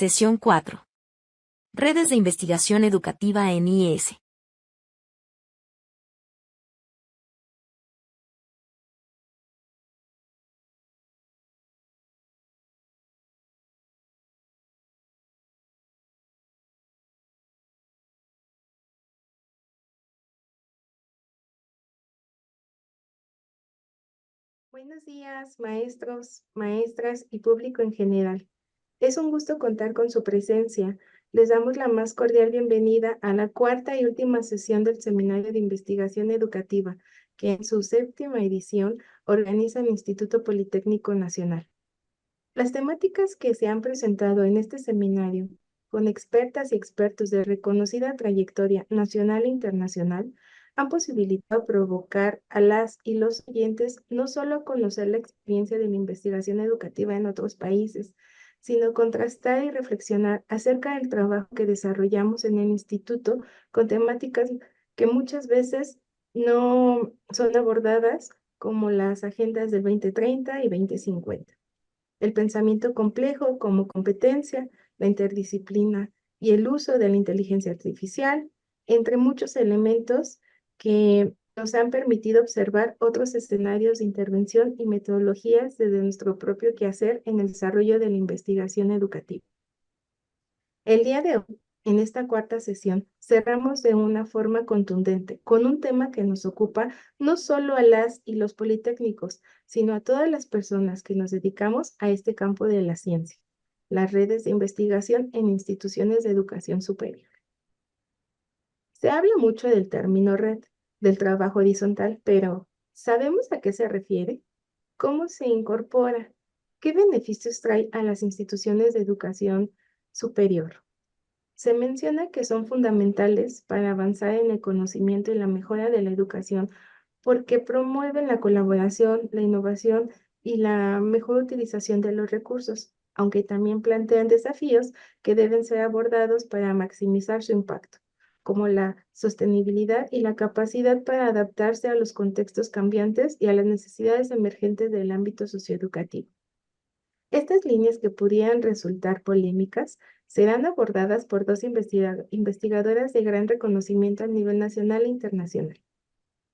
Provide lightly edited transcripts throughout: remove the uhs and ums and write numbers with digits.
Sesión 4. Redes de investigación educativa en IES. Buenos días, maestros, maestras y público en general. Es un gusto contar con su presencia. Les damos la más cordial bienvenida a la cuarta y última sesión del Seminario de Investigación Educativa, que en su séptima edición organiza el Instituto Politécnico Nacional. Las temáticas que se han presentado en este seminario, con expertas y expertos de reconocida trayectoria nacional e internacional, han posibilitado provocar a las y los oyentes no solo conocer la experiencia de la investigación educativa en otros países, sino contrastar y reflexionar acerca del trabajo que desarrollamos en el instituto con temáticas que muchas veces no son abordadas como las agendas del 2030 y 2050. El pensamiento complejo como competencia, la interdisciplina y el uso de la inteligencia artificial, entre muchos elementos que nos han permitido observar otros escenarios de intervención y metodologías desde nuestro propio quehacer en el desarrollo de la investigación educativa. El día de hoy, en esta cuarta sesión, cerramos de una forma contundente con un tema que nos ocupa no solo a las y los politécnicos, sino a todas las personas que nos dedicamos a este campo de la ciencia, las redes de investigación en instituciones de educación superior. Se habla mucho del término red, del trabajo horizontal, pero ¿sabemos a qué se refiere? ¿Cómo se incorpora? ¿Qué beneficios trae a las instituciones de educación superior? Se menciona que son fundamentales para avanzar en el conocimiento y la mejora de la educación porque promueven la colaboración, la innovación y la mejor utilización de los recursos, aunque también plantean desafíos que deben ser abordados para maximizar su impacto, como la sostenibilidad y la capacidad para adaptarse a los contextos cambiantes y a las necesidades emergentes del ámbito socioeducativo. Estas líneas que pudieran resultar polémicas serán abordadas por dos investigadoras de gran reconocimiento a nivel nacional e internacional.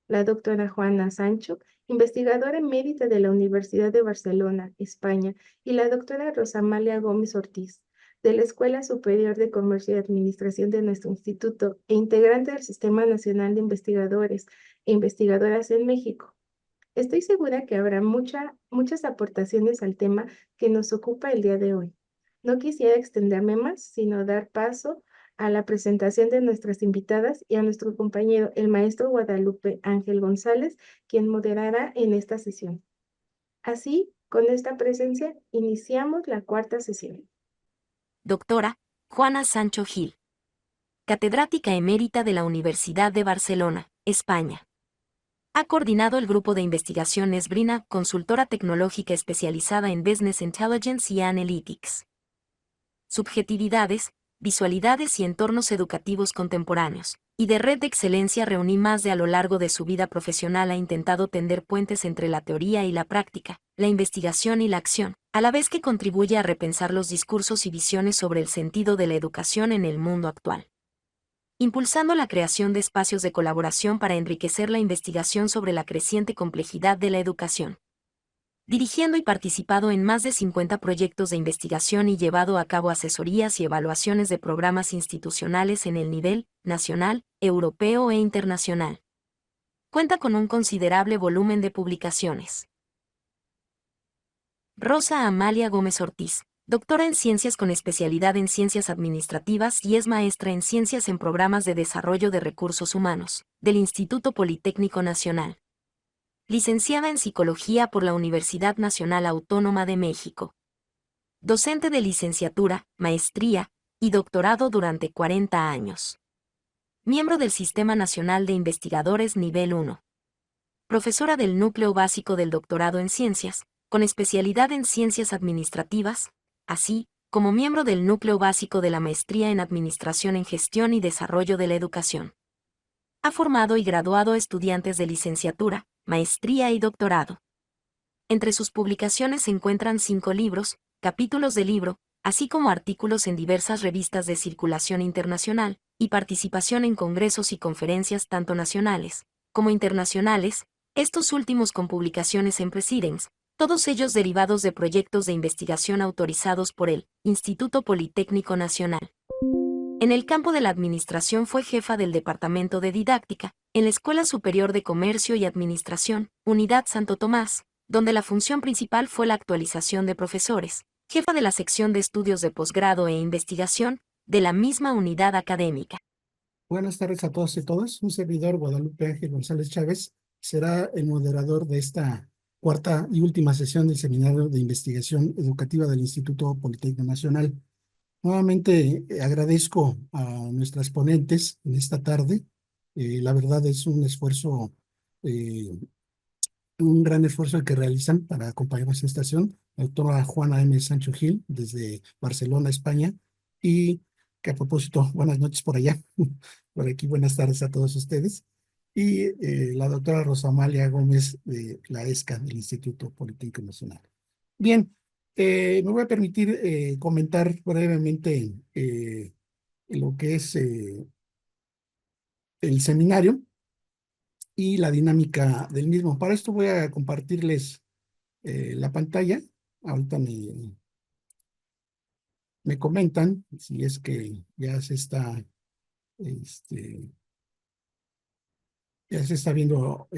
La doctora Juana Sancho, investigadora emérita de la Universidad de Barcelona, España, y la doctora Rosa Amalia Gómez Ortiz, de la Escuela Superior de Comercio y Administración de nuestro instituto e integrante del Sistema Nacional de Investigadores e Investigadoras en México. Estoy segura que habrá muchas aportaciones al tema que nos ocupa el día de hoy. No quisiera extenderme más, sino dar paso a la presentación de nuestras invitadas y a nuestro compañero, el maestro Guadalupe Ángel González, quien moderará en esta sesión. Así, con esta presencia, iniciamos la cuarta sesión. Doctora Juana Sancho Gil. Catedrática emérita de la Universidad de Barcelona, España. Ha coordinado el grupo de investigación Esbrina, consultora tecnológica especializada en Business Intelligence y Analytics. Subjetividades, visualidades y entornos educativos contemporáneos, y de Red de Excelencia reuní más de a lo largo de su vida profesional ha intentado tender puentes entre la teoría y la práctica, la investigación y la acción, a la vez que contribuye a repensar los discursos y visiones sobre el sentido de la educación en el mundo actual. Impulsando la creación de espacios de colaboración para enriquecer la investigación sobre la creciente complejidad de la educación. Dirigiendo y participado en más de 50 proyectos de investigación y llevado a cabo asesorías y evaluaciones de programas institucionales en el nivel nacional, europeo e internacional. Cuenta con un considerable volumen de publicaciones. Rosa Amalia Gómez Ortiz, doctora en Ciencias con especialidad en Ciencias Administrativas y es maestra en Ciencias en Programas de Desarrollo de Recursos Humanos, del Instituto Politécnico Nacional. Licenciada en Psicología por la Universidad Nacional Autónoma de México. Docente de licenciatura, maestría y doctorado durante 40 años. Miembro del Sistema Nacional de Investigadores Nivel 1. Profesora del Núcleo Básico del Doctorado en Ciencias, con especialidad en Ciencias Administrativas, así como miembro del Núcleo Básico de la Maestría en Administración en Gestión y Desarrollo de la Educación. Ha formado y graduado estudiantes de licenciatura, maestría y doctorado. Entre sus publicaciones se encuentran 5 libros, capítulos de libro, así como artículos en diversas revistas de circulación internacional, y participación en congresos y conferencias tanto nacionales como internacionales, estos últimos con publicaciones en Proceedings, todos ellos derivados de proyectos de investigación autorizados por el Instituto Politécnico Nacional. En el campo de la administración fue jefa del Departamento de Didáctica, en la Escuela Superior de Comercio y Administración, Unidad Santo Tomás, donde la función principal fue la actualización de profesores, jefa de la sección de estudios de posgrado e investigación, de la misma unidad académica. Buenas tardes a todos y todas. Un servidor, Guadalupe Ángel González Chávez, será el moderador de esta cuarta y última sesión del Seminario de Investigación Educativa del Instituto Politécnico Nacional. Nuevamente agradezco a nuestras ponentes en esta tarde. La verdad es un esfuerzo, un gran esfuerzo el que realizan para acompañarnos en esta sesión. La doctora Juana M. Sancho Gil, desde Barcelona, España, y que a propósito, buenas noches por allá. Por aquí, buenas tardes a todos ustedes. Y la doctora Rosa Amalia Gómez, de la ESCA, del Instituto Politécnico Nacional. Bien, me voy a permitir comentar brevemente lo que es el seminario y la dinámica del mismo. Para esto voy a compartirles la pantalla. Ahorita me comentan si es que este, ya se está viendo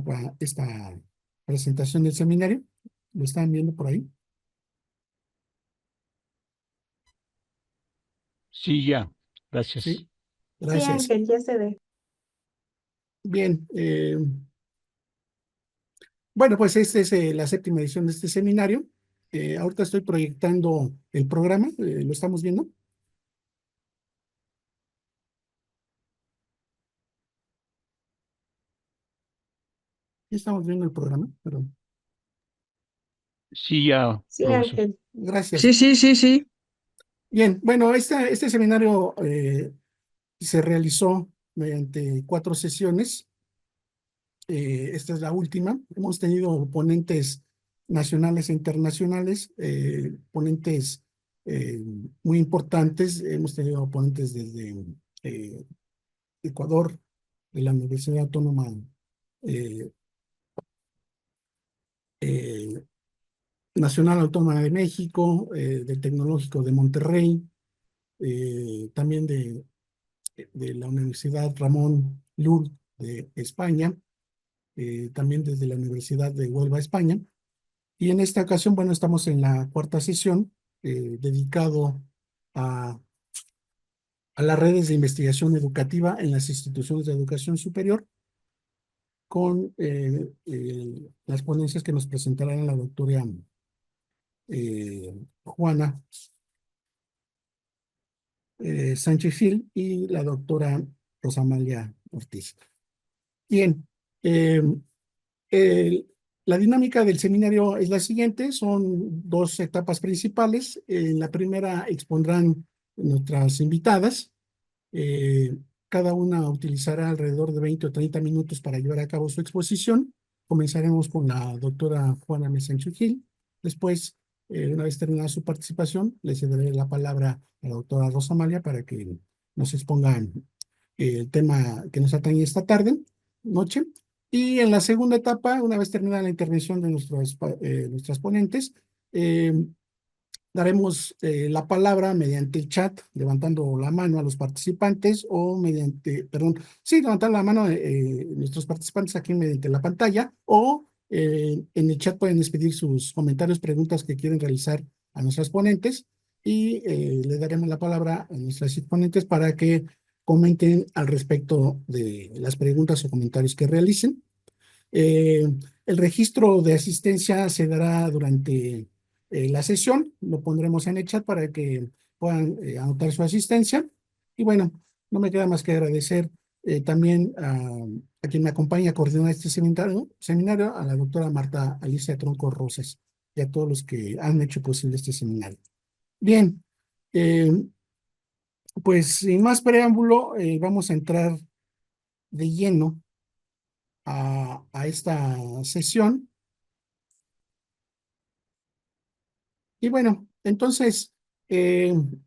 esta presentación del seminario. ¿Lo están viendo por ahí? Sí, ya. Gracias. Sí, Sí, gracias. Ángel, ya se ve. Bien, bueno, pues esta es la séptima edición de este seminario. Ahorita estoy proyectando el programa, ¿lo estamos viendo? Sí, estamos viendo el programa, pero Sí, ya, Sí, profesor. Ángel. gracias. Sí. Bien, bueno, este seminario se realizó mediante 4 sesiones. Esta es la última. Hemos tenido ponentes nacionales e internacionales, ponentes muy importantes. Hemos tenido ponentes desde Ecuador, de la Universidad Autónoma eh, eh, Nacional Autónoma de México, del Tecnológico de Monterrey, también de la Universidad Ramón Llull de España, también desde la Universidad de Huelva, España. Y en esta ocasión, bueno, estamos en la cuarta sesión dedicado a, a las redes de investigación educativa en las instituciones de educación superior, con las ponencias que nos presentarán la doctora Juana Sánchez Gil y la doctora Rosa Amalia Ortiz. Bien, el- la dinámica del seminario es la siguiente, son 2 etapas principales. En la primera expondrán nuestras invitadas. Eh, Cada una utilizará alrededor de 20 o 30 minutos para llevar a cabo su exposición. Comenzaremos con la doctora Juana Mesencio Gil. Después, una vez terminada su participación, le cederé la palabra a la doctora Rosa Amalia para que nos exponga el tema que nos atañe esta tarde, noche. Y en la segunda etapa, una vez terminada la intervención de nuestras ponentes, eh, daremos la palabra mediante el chat, levantando la mano a los participantes o mediante, perdón, sí, levantar la mano nuestros participantes aquí mediante la pantalla o en el chat pueden expedir sus comentarios, preguntas que quieren realizar a nuestras ponentes y le daremos la palabra a nuestras ponentes para que comenten al respecto de las preguntas o comentarios que realicen. Eh, el registro de asistencia se dará durante la sesión, lo pondremos en el chat para que puedan anotar su asistencia. Y bueno, no me queda más que agradecer también a quien me acompaña a coordinar este seminario, a la doctora Marta Alicia Tronco Rosas y a todos los que han hecho posible este seminario. Bien, eh, pues sin más preámbulo, vamos a entrar de lleno a esta sesión. Y bueno, entonces, el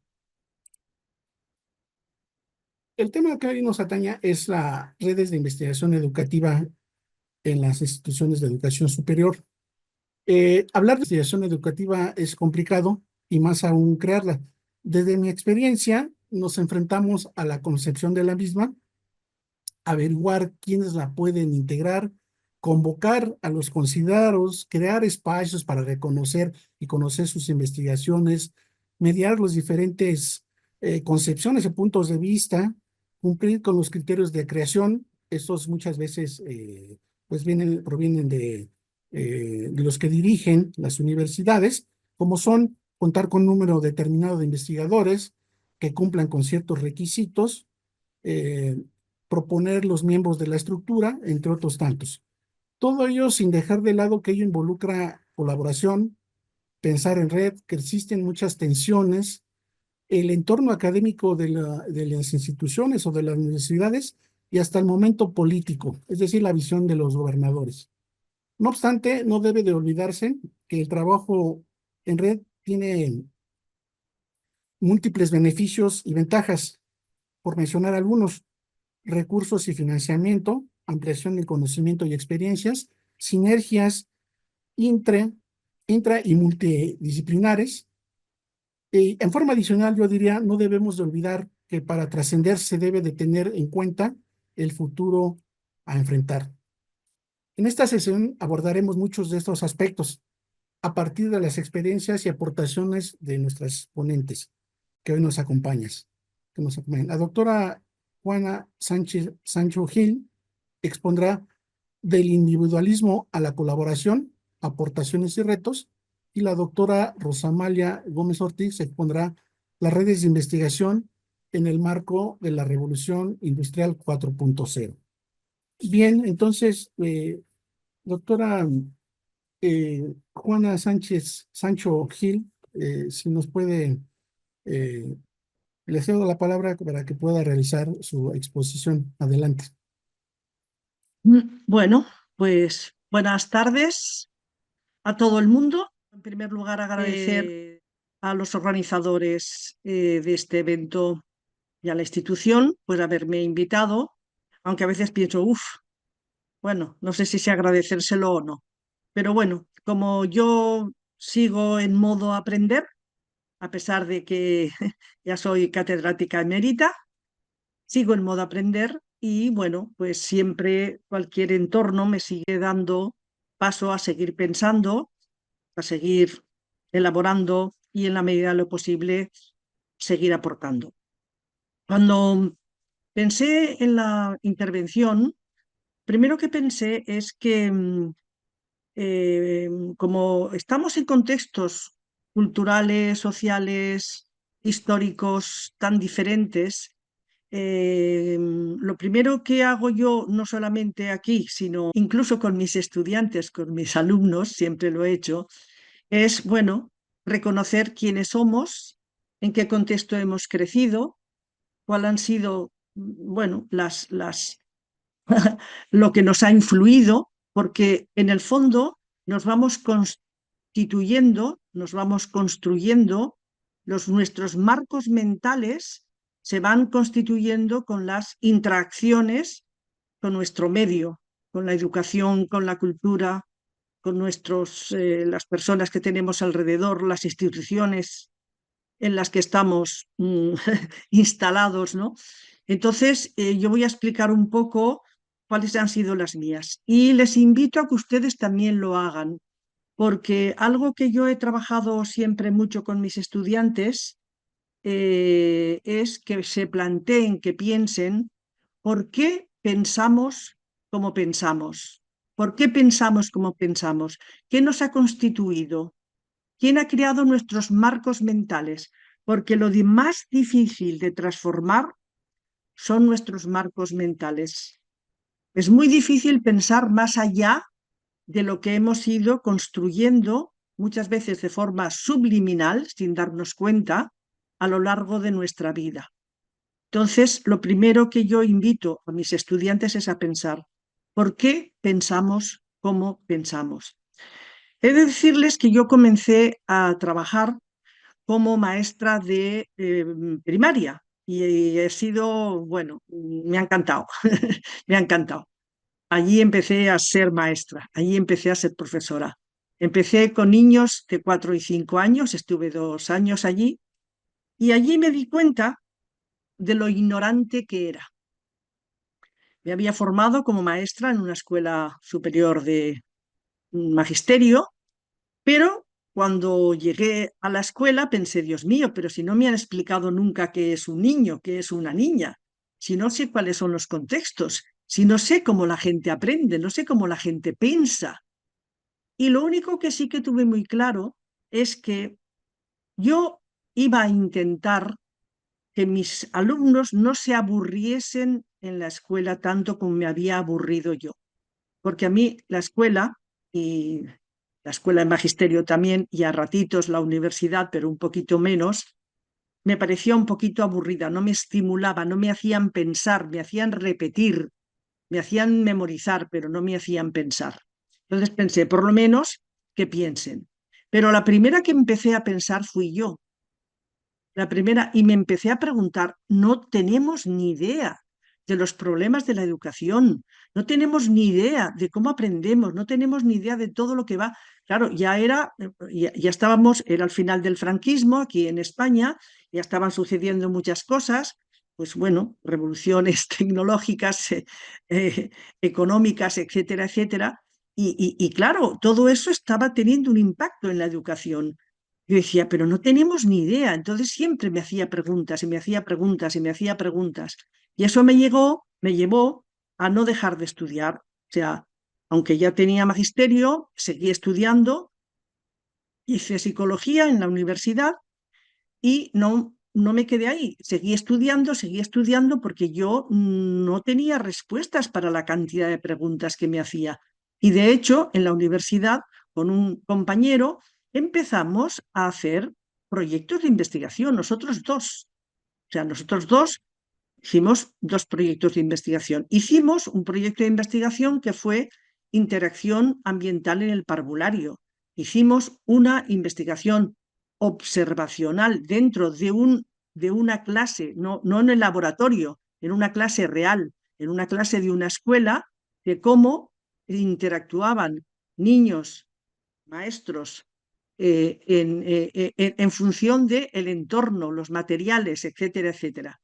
tema que hoy nos atañe es las redes de investigación educativa en las instituciones de educación superior. Hablar de investigación educativa es complicado y más aún crearla. Desde mi experiencia, nos enfrentamos a la concepción de la misma, averiguar quiénes la pueden integrar, convocar a los considerados, crear espacios para reconocer y conocer sus investigaciones, mediar los diferentes concepciones y puntos de vista, cumplir con los criterios de creación. Estos muchas veces pues provienen de los que dirigen las universidades, como son contar con un número determinado de investigadores que cumplan con ciertos requisitos, eh, proponer los miembros de la estructura, entre otros tantos. Todo ello sin dejar de lado que ello involucra colaboración, pensar en red, que existen muchas tensiones, el entorno académico de las instituciones o de las universidades y hasta el momento político, es decir, la visión de los gobernadores. No obstante, no debe de olvidarse que el trabajo en red tiene múltiples beneficios y ventajas, por mencionar algunos: recursos y financiamiento, ampliación del conocimiento y experiencias, sinergias intra, intra y multidisciplinares. Y en forma adicional, yo diría, no debemos de olvidar que para trascender se debe de tener en cuenta el futuro a enfrentar. En esta sesión abordaremos muchos de estos aspectos a partir de las experiencias y aportaciones de nuestras ponentes que hoy nos acompañan. La doctora Juana Sánchez Sancho Gil expondrá del individualismo a la colaboración, aportaciones y retos, y la doctora Rosamalia Gómez Ortiz expondrá las redes de investigación en el marco de la Revolución Industrial 4.0. Bien, entonces, doctora Juana Sánchez Sancho Gil, si nos puede, eh, le cedo la palabra para que pueda realizar su exposición. Adelante. Bueno, pues buenas tardes a todo el mundo. En primer lugar, agradecer a los organizadores de este evento y a la institución por haberme invitado, aunque a veces pienso, bueno, no sé si agradecérselo o no. Pero bueno, como yo sigo en modo aprender, a pesar de que ya soy catedrática emérita, sigo en modo aprender y bueno, pues siempre cualquier entorno me sigue dando paso a seguir pensando, a seguir elaborando y en la medida de lo posible seguir aportando. Cuando pensé en la intervención, primero que pensé es que como estamos en contextos culturales, sociales, históricos tan diferentes, lo primero que hago yo, no solamente aquí, sino incluso con mis estudiantes, con mis alumnos, siempre lo he hecho, es, bueno, reconocer quiénes somos, en qué contexto hemos crecido, cuáles han sido, bueno, lo que nos ha influido, porque en el fondo nos vamos constituyendo, nos vamos construyendo, nuestros marcos mentales se van constituyendo con las interacciones con nuestro medio, con la educación, con la cultura, con las personas que tenemos alrededor, las instituciones en las que estamos instalados, ¿no? Entonces, yo voy a explicar un poco cuáles han sido las mías y les invito a que ustedes también lo hagan, porque algo que yo he trabajado siempre mucho con mis estudiantes es que se planteen, que piensen por qué pensamos como pensamos, por qué pensamos como pensamos, qué nos ha constituido, quién ha creado nuestros marcos mentales, porque lo más difícil de transformar son nuestros marcos mentales. Es muy difícil pensar más allá de lo que hemos ido construyendo, muchas veces de forma subliminal, sin darnos cuenta, a lo largo de nuestra vida. Entonces, lo primero que yo invito a mis estudiantes es a pensar, ¿por qué pensamos como pensamos? He de decirles que yo comencé a trabajar como maestra de primaria y he sido, bueno, me ha encantado, me ha encantado. Allí empecé a ser maestra, allí empecé a ser profesora. Empecé con niños de 4 y 5 años, estuve 2 años allí y allí me di cuenta de lo ignorante que era. Me había formado como maestra en una escuela superior de magisterio, pero cuando llegué a la escuela pensé, Dios mío, pero si no me han explicado nunca qué es un niño, qué es una niña, si no sé cuáles son los contextos, si no sé cómo la gente aprende, no sé cómo la gente piensa. Y lo único que sí que tuve muy claro es que yo iba a intentar que mis alumnos no se aburriesen en la escuela tanto como me había aburrido yo. Porque a mí la escuela, y la escuela de magisterio también, y a ratitos la universidad, pero un poquito menos, me parecía un poquito aburrida, no me estimulaba, no me hacían pensar, me hacían repetir, me hacían memorizar, pero no me hacían pensar. Entonces pensé, por lo menos, que piensen. Pero la primera que empecé a pensar fui yo. La primera, y me empecé a preguntar, no tenemos ni idea de los problemas de la educación, no tenemos ni idea de cómo aprendemos, no tenemos ni idea de todo lo que va. Claro, ya estábamos, era el final del franquismo aquí en España, ya estaban sucediendo muchas cosas, pues bueno, revoluciones tecnológicas, económicas, etcétera, etcétera. Y claro, todo eso estaba teniendo un impacto en la educación. Yo decía, pero no tenemos ni idea. Entonces siempre me hacía preguntas y me hacía preguntas y me hacía preguntas. Y eso me llevó a no dejar de estudiar. O sea, aunque ya tenía magisterio, seguí estudiando, hice psicología en la universidad y no me quedé ahí. Seguí estudiando porque yo no tenía respuestas para la cantidad de preguntas que me hacía. Y de hecho, en la universidad, con un compañero, empezamos a hacer proyectos de investigación, nosotros dos. O sea, nosotros dos hicimos 2 proyectos de investigación. Hicimos un proyecto de investigación que fue interacción ambiental en el parvulario. Hicimos una investigación observacional dentro de una clase, no en el laboratorio, en una clase real, en una clase de una escuela, de cómo interactuaban niños, maestros, en función del entorno, los materiales, etcétera, etcétera.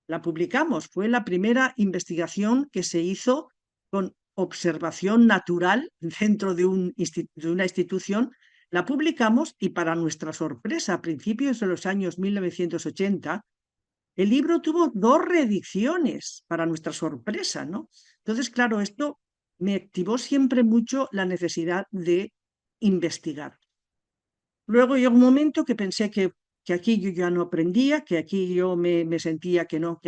La publicamos, fue la primera investigación que se hizo con observación natural dentro de una institución. La publicamos y para nuestra sorpresa, a principios de los años 1980, el libro tuvo 2 reediciones, para nuestra sorpresa, ¿no? Entonces, claro, esto me activó siempre mucho la necesidad de investigar. Luego llegó un momento que pensé que aquí yo ya no aprendía, que aquí yo me sentía que no,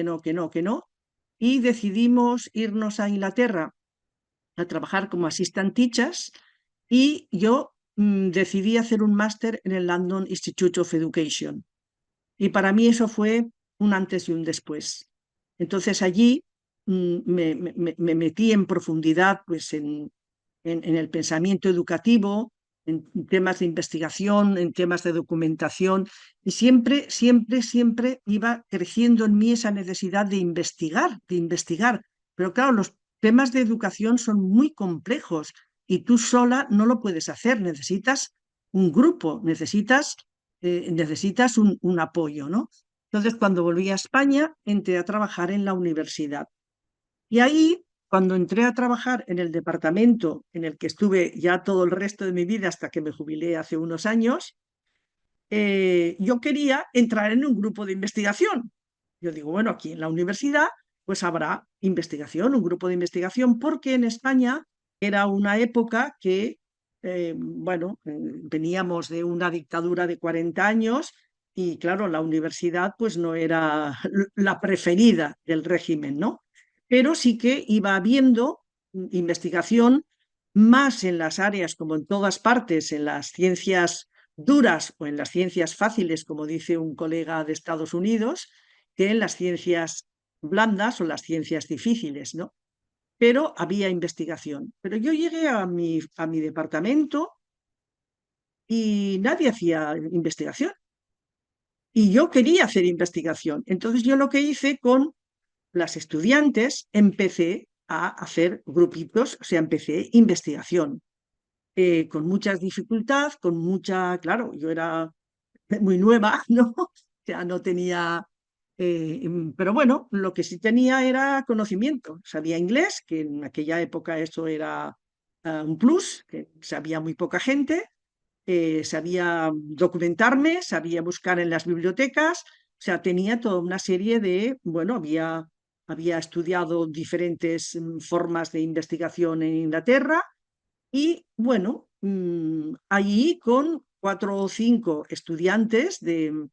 y decidimos irnos a Inglaterra a trabajar como assistant teachers y yo decidí hacer un máster en el London Institute of Education. Y para mí eso fue un antes y un después. Entonces allí me metí en profundidad pues, en el pensamiento educativo, en temas de investigación, en temas de documentación, y siempre iba creciendo en mí esa necesidad de investigar, de investigar. Pero claro, los temas de educación son muy complejos y tú sola no lo puedes hacer, necesitas un grupo, necesitas un apoyo, ¿no? Entonces, cuando volví a España, entré a trabajar en la universidad. Y ahí, cuando entré a trabajar en el departamento en el que estuve ya todo el resto de mi vida hasta que me jubilé hace unos años, yo quería entrar en un grupo de investigación. Yo digo, bueno, aquí en la universidad pues habrá investigación, un grupo de investigación, porque en España era una época que, veníamos de una dictadura de 40 años y claro, la universidad pues no era la preferida del régimen, ¿no? Pero sí que iba habiendo investigación más en las áreas, como en todas partes, en las ciencias duras o en las ciencias fáciles, como dice un colega de Estados Unidos, que en las ciencias blandas o las ciencias difíciles, ¿no? Pero había investigación. Pero yo llegué a mi departamento y nadie hacía investigación. Y yo quería hacer investigación. Entonces yo lo que hice con las estudiantes, empecé a hacer grupitos, o sea, empecé investigación. Con mucha dificultad, con mucha, claro, yo era muy nueva, ¿no? O sea, no tenía, pero bueno, lo que sí tenía era conocimiento. Sabía inglés, que en aquella época eso era un plus, que sabía muy poca gente, sabía documentarme, sabía buscar en las bibliotecas, o sea, tenía toda una serie de, bueno, había estudiado diferentes formas de investigación en Inglaterra y bueno, allí con 4 o 5 estudiantes de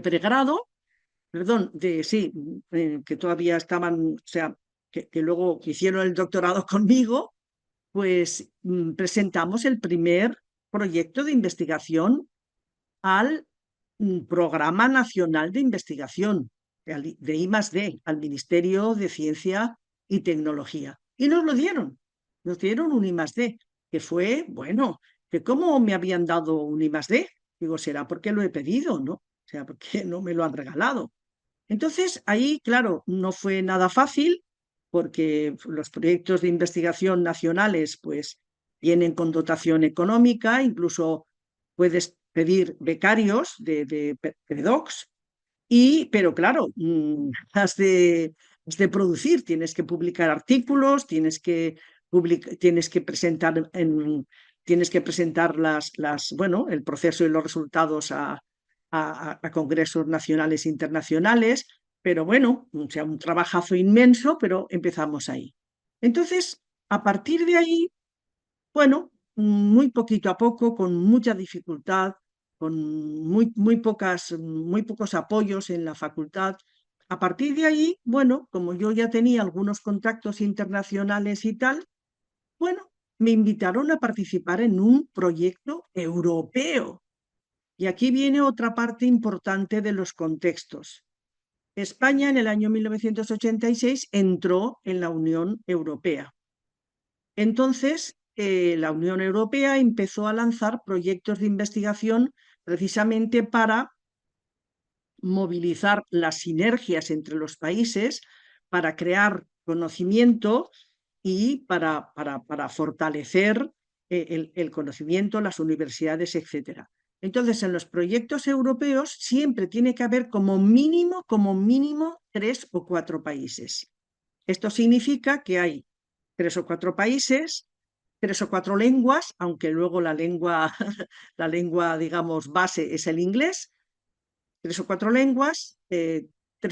pregrado, perdón, sí, que todavía estaban, o sea, que luego hicieron el doctorado conmigo, pues presentamos el primer proyecto de investigación al Programa Nacional de Investigación de I+D, al Ministerio de Ciencia y Tecnología. Y nos dieron un I+D, que fue, bueno, que cómo me habían dado un I+D. Digo, será porque lo he pedido, ¿no? O sea, porque no me lo han regalado. Entonces, ahí, claro, no fue nada fácil porque los proyectos de investigación nacionales, pues, vienen con dotación económica, incluso puedes pedir becarios de predoctorales, pero claro, has de producir, tienes que publicar artículos, tienes que presentar, tienes que presentar bueno, el proceso y los resultados a congresos nacionales e internacionales, pero bueno, o sea, un trabajazo inmenso, pero empezamos ahí. Entonces, a partir de ahí, bueno, muy poquito a poco, con mucha dificultad, con muy pocos apoyos en la facultad. A partir de ahí, bueno, como yo ya tenía algunos contactos internacionales y tal, bueno, me invitaron a participar en un proyecto europeo. Y aquí viene otra parte importante de los contextos. España en el año 1986 entró en la Unión Europea. Entonces, la Unión Europea empezó a lanzar proyectos de investigación precisamente para movilizar las sinergias entre los países, para crear conocimiento y para fortalecer el conocimiento, las universidades, etc. Entonces, en los proyectos europeos siempre tiene que haber como mínimo 3 o 4 países. Esto significa que hay 3 o 4 países, 3 o 4 lenguas, aunque luego la lengua, la lengua, digamos, base es el inglés, 3 o 4 lenguas, 3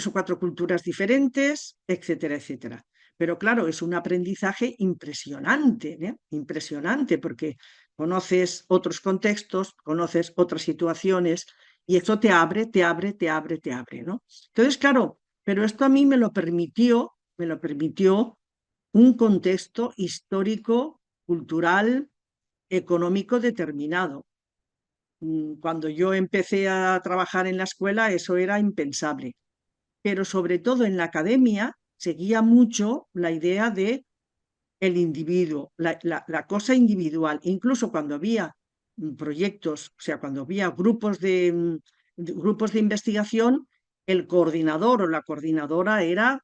o 4 culturas diferentes, etcétera, etcétera. Pero claro, es un aprendizaje impresionante, ¿eh? Impresionante, porque conoces otros contextos, conoces otras situaciones y eso te abre, ¿no? Entonces, claro, pero esto a mí me lo permitió un contexto histórico, cultural, económico determinado. Cuando yo empecé a trabajar en la escuela, eso era impensable. Pero sobre todo en la academia seguía mucho la idea de el individuo, la cosa individual. Incluso cuando había proyectos, o sea, cuando había grupos de investigación, el coordinador o la coordinadora era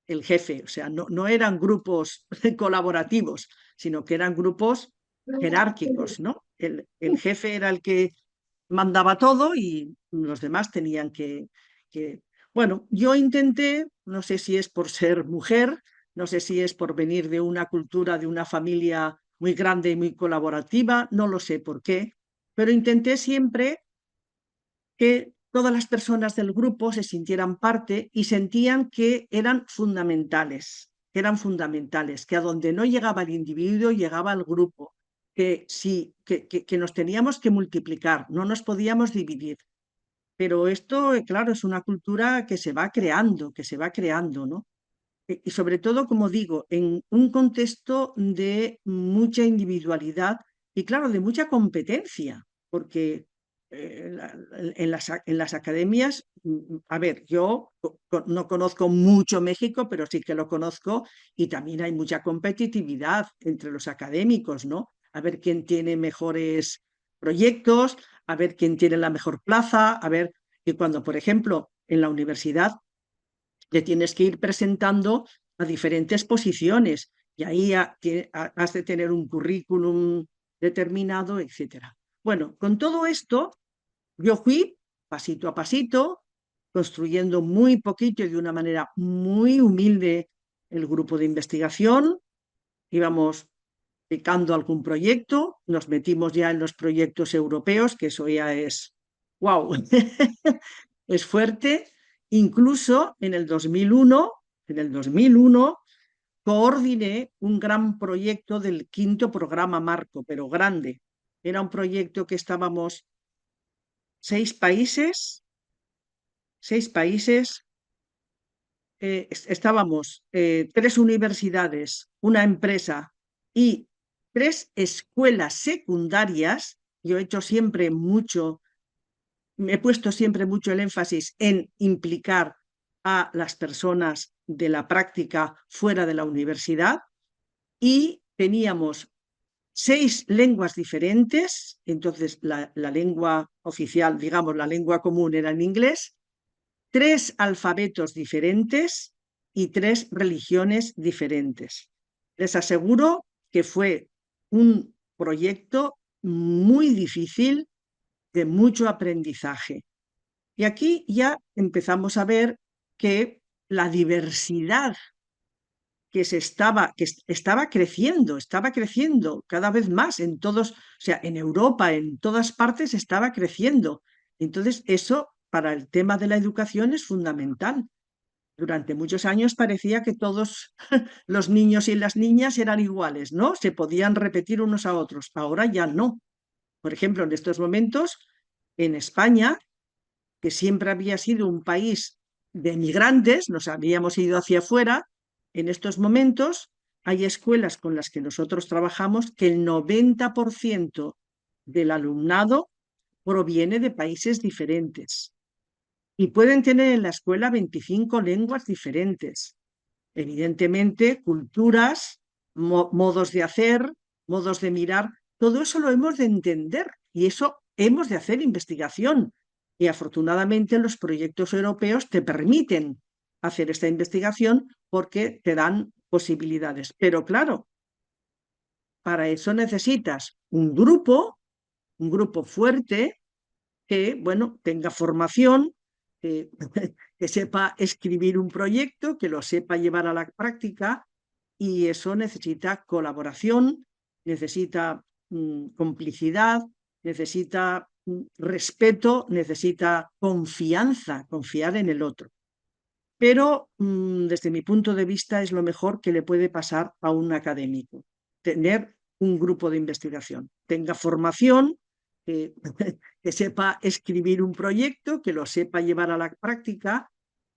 el jefe, o sea, no eran grupos colaborativos, sino que eran grupos jerárquicos, ¿no? El jefe era el que mandaba todo y los demás tenían que... Bueno, yo intenté, no sé si es por ser mujer, no sé si es por venir de una cultura, de una familia muy grande y muy colaborativa, no lo sé por qué, pero intenté siempre que todas las personas del grupo se sintieran parte y sentían que eran fundamentales, que a donde no llegaba el individuo, llegaba el grupo, que sí, que nos teníamos que multiplicar, no nos podíamos dividir. Pero esto, claro, es una cultura que se va creando, ¿no? Y sobre todo, como digo, en un contexto de mucha individualidad y, claro, de mucha competencia, porque en las academias, a ver, yo no conozco mucho México, pero sí que lo conozco y también hay mucha competitividad entre los académicos, ¿no? a ver quién tiene mejores proyectos, a ver quién tiene la mejor plaza, a ver, y cuando, por ejemplo, en la universidad te tienes que ir presentando a diferentes posiciones y ahí has de tener un currículum determinado, etcétera. Bueno, con todo esto, yo fui pasito a pasito, construyendo muy poquito y de una manera muy humilde el grupo de investigación. Íbamos picando algún proyecto, nos metimos ya en los proyectos europeos, que eso ya es, wow, es fuerte. Incluso en el 2001 coordiné un gran proyecto del 5º programa marco, pero grande. Era un proyecto que estábamos 6 países, estábamos 3 universidades, una empresa y 3 escuelas secundarias. Yo he hecho siempre mucho, me he puesto siempre mucho el énfasis en implicar a las personas de la práctica fuera de la universidad, y teníamos 6 lenguas diferentes. Entonces la lengua oficial, digamos, la lengua común era en inglés, 3 alfabetos diferentes y 3 religiones diferentes. Les aseguro que fue un proyecto muy difícil, de mucho aprendizaje. Y aquí ya empezamos a ver que la diversidad que estaba creciendo cada vez más en todos, o sea, en Europa, en todas partes estaba creciendo. Entonces, eso para el tema de la educación es fundamental. Durante muchos años parecía que todos los niños y las niñas eran iguales, ¿no? Se podían repetir unos a otros. Ahora ya no. Por ejemplo, en estos momentos, en España, que siempre había sido un país de migrantes, nos habíamos ido hacia afuera, en estos momentos hay escuelas con las que nosotros trabajamos que el 90% del alumnado proviene de países diferentes y pueden tener en la escuela 25 lenguas diferentes. Evidentemente, culturas, modos de hacer, modos de mirar, todo eso lo hemos de entender y eso hemos de hacer investigación. Y afortunadamente los proyectos europeos te permiten hacer esta investigación porque te dan posibilidades. Pero claro, para eso necesitas un grupo fuerte que, bueno, tenga formación, que, que sepa escribir un proyecto, que lo sepa llevar a la práctica, y eso necesita colaboración, necesita complicidad, necesita respeto, necesita confianza, confiar en el otro. Pero desde mi punto de vista es lo mejor que le puede pasar a un académico, tener un grupo de investigación, tenga formación, que sepa escribir un proyecto, que lo sepa llevar a la práctica,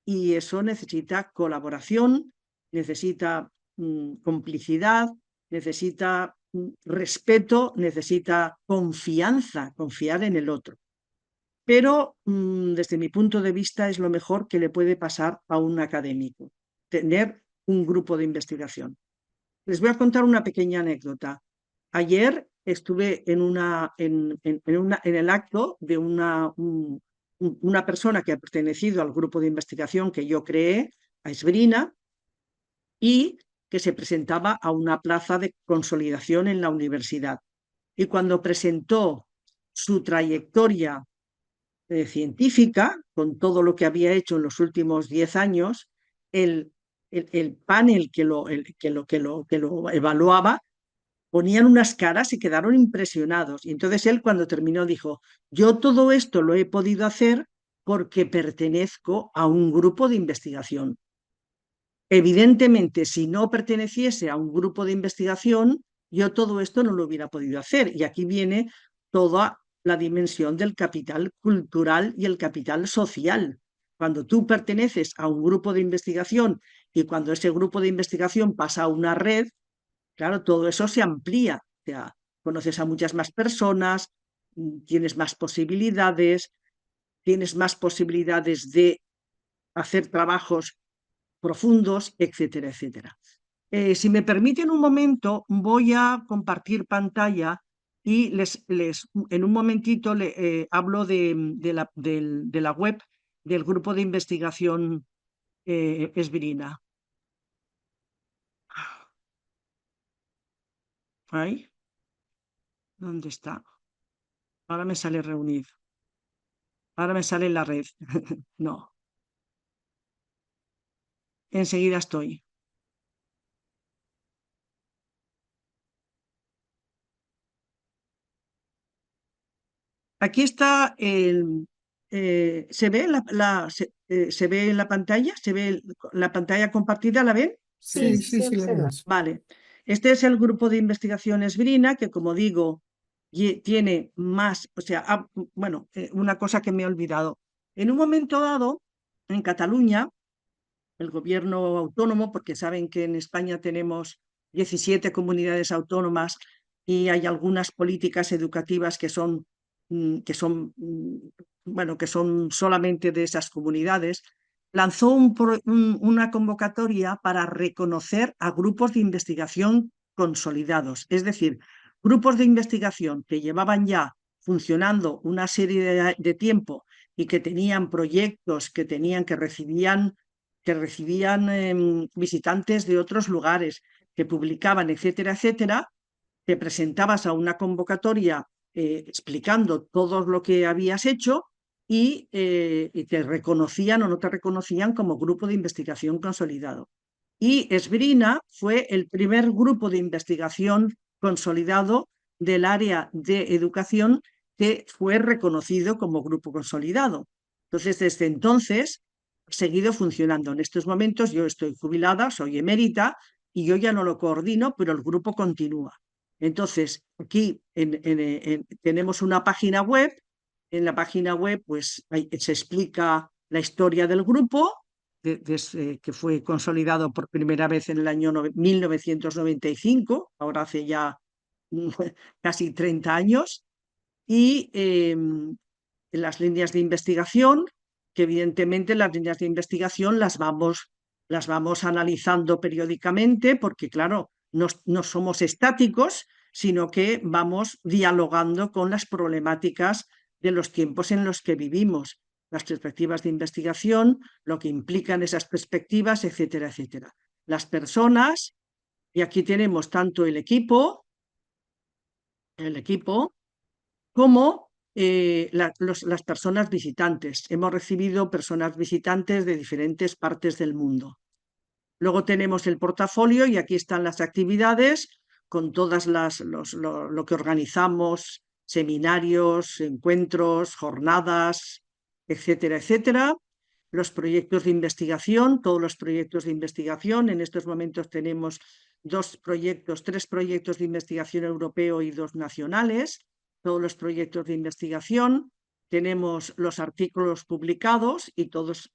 y eso necesita colaboración, necesita complicidad, necesita respeto, necesita confianza, confiar en el otro. Pero desde mi punto de vista es lo mejor que le puede pasar a un académico, tener un grupo de investigación. Les voy a contar una pequeña anécdota. Ayer estuve en el acto de una persona que ha pertenecido al grupo de investigación que yo creé, a Esbrina, y que se presentaba a una plaza de consolidación en la universidad. Y cuando presentó su trayectoria científica, con todo lo que había hecho en los últimos 10 años, el panel que lo evaluaba ponían unas caras y quedaron impresionados. Y entonces él, cuando terminó, dijo: yo todo esto lo he podido hacer porque pertenezco a un grupo de investigación. Evidentemente, si no perteneciese a un grupo de investigación, yo todo esto no lo hubiera podido hacer. Y aquí viene toda la dimensión del capital cultural y el capital social. Cuando tú perteneces a un grupo de investigación y cuando ese grupo de investigación pasa a una red, claro, todo eso se amplía. O sea, conoces a muchas más personas, tienes más posibilidades de hacer trabajos profundos, etcétera, etcétera. Si me permiten un momento, voy a compartir pantalla y en un momentito hablo de la web del grupo de investigación Esbrina. ¿Ahí? ¿Dónde está? Ahora me sale reunido. Ahora me sale en la red. No. Enseguida estoy. Aquí está ¿se ve se ve en la pantalla? ¿Se ve la pantalla compartida? ¿La ven? Sí, Sí, sí, sí, sí, la observa. vemos. Vale. Este es el grupo de investigación Esbrina, que como digo, tiene más, o sea, bueno, una cosa que me he olvidado. En un momento dado, en Cataluña, el gobierno autónomo, porque saben que en España tenemos 17 comunidades autónomas y hay algunas políticas educativas bueno, que son solamente de esas comunidades, lanzó una convocatoria para reconocer a grupos de investigación consolidados, es decir, grupos de investigación que llevaban ya funcionando una serie de tiempo y que tenían proyectos que recibían visitantes de otros lugares, que publicaban, etcétera, etcétera. Te presentabas a una convocatoria explicando todo lo que habías hecho y te reconocían o no te reconocían como grupo de investigación consolidado. Y Esbrina fue el primer grupo de investigación consolidado del área de educación que fue reconocido como grupo consolidado. Entonces, desde entonces, ha seguido funcionando. En estos momentos yo estoy jubilada, soy emérita y yo ya no lo coordino, pero el grupo continúa. Entonces, aquí tenemos una página web. En la página web pues, se explica la historia del grupo, desde que fue consolidado por primera vez en el año 1995, ahora hace ya casi 30 años, y las líneas de investigación, que evidentemente las líneas de investigación las vamos analizando periódicamente, porque claro, no somos estáticos, sino que vamos dialogando con las problemáticas de los tiempos en los que vivimos, las perspectivas de investigación, lo que implican esas perspectivas, etcétera, etcétera. Las personas, y aquí tenemos tanto el equipo como las personas visitantes. Hemos recibido personas visitantes de diferentes partes del mundo. Luego tenemos el portafolio y aquí están las actividades con todas lo que organizamos, seminarios, encuentros, jornadas, etcétera, etcétera. Los proyectos de investigación, todos los proyectos de investigación. En estos momentos tenemos tres proyectos de investigación europeo y 2 nacionales. Todos los proyectos de investigación. Tenemos los artículos publicados y todos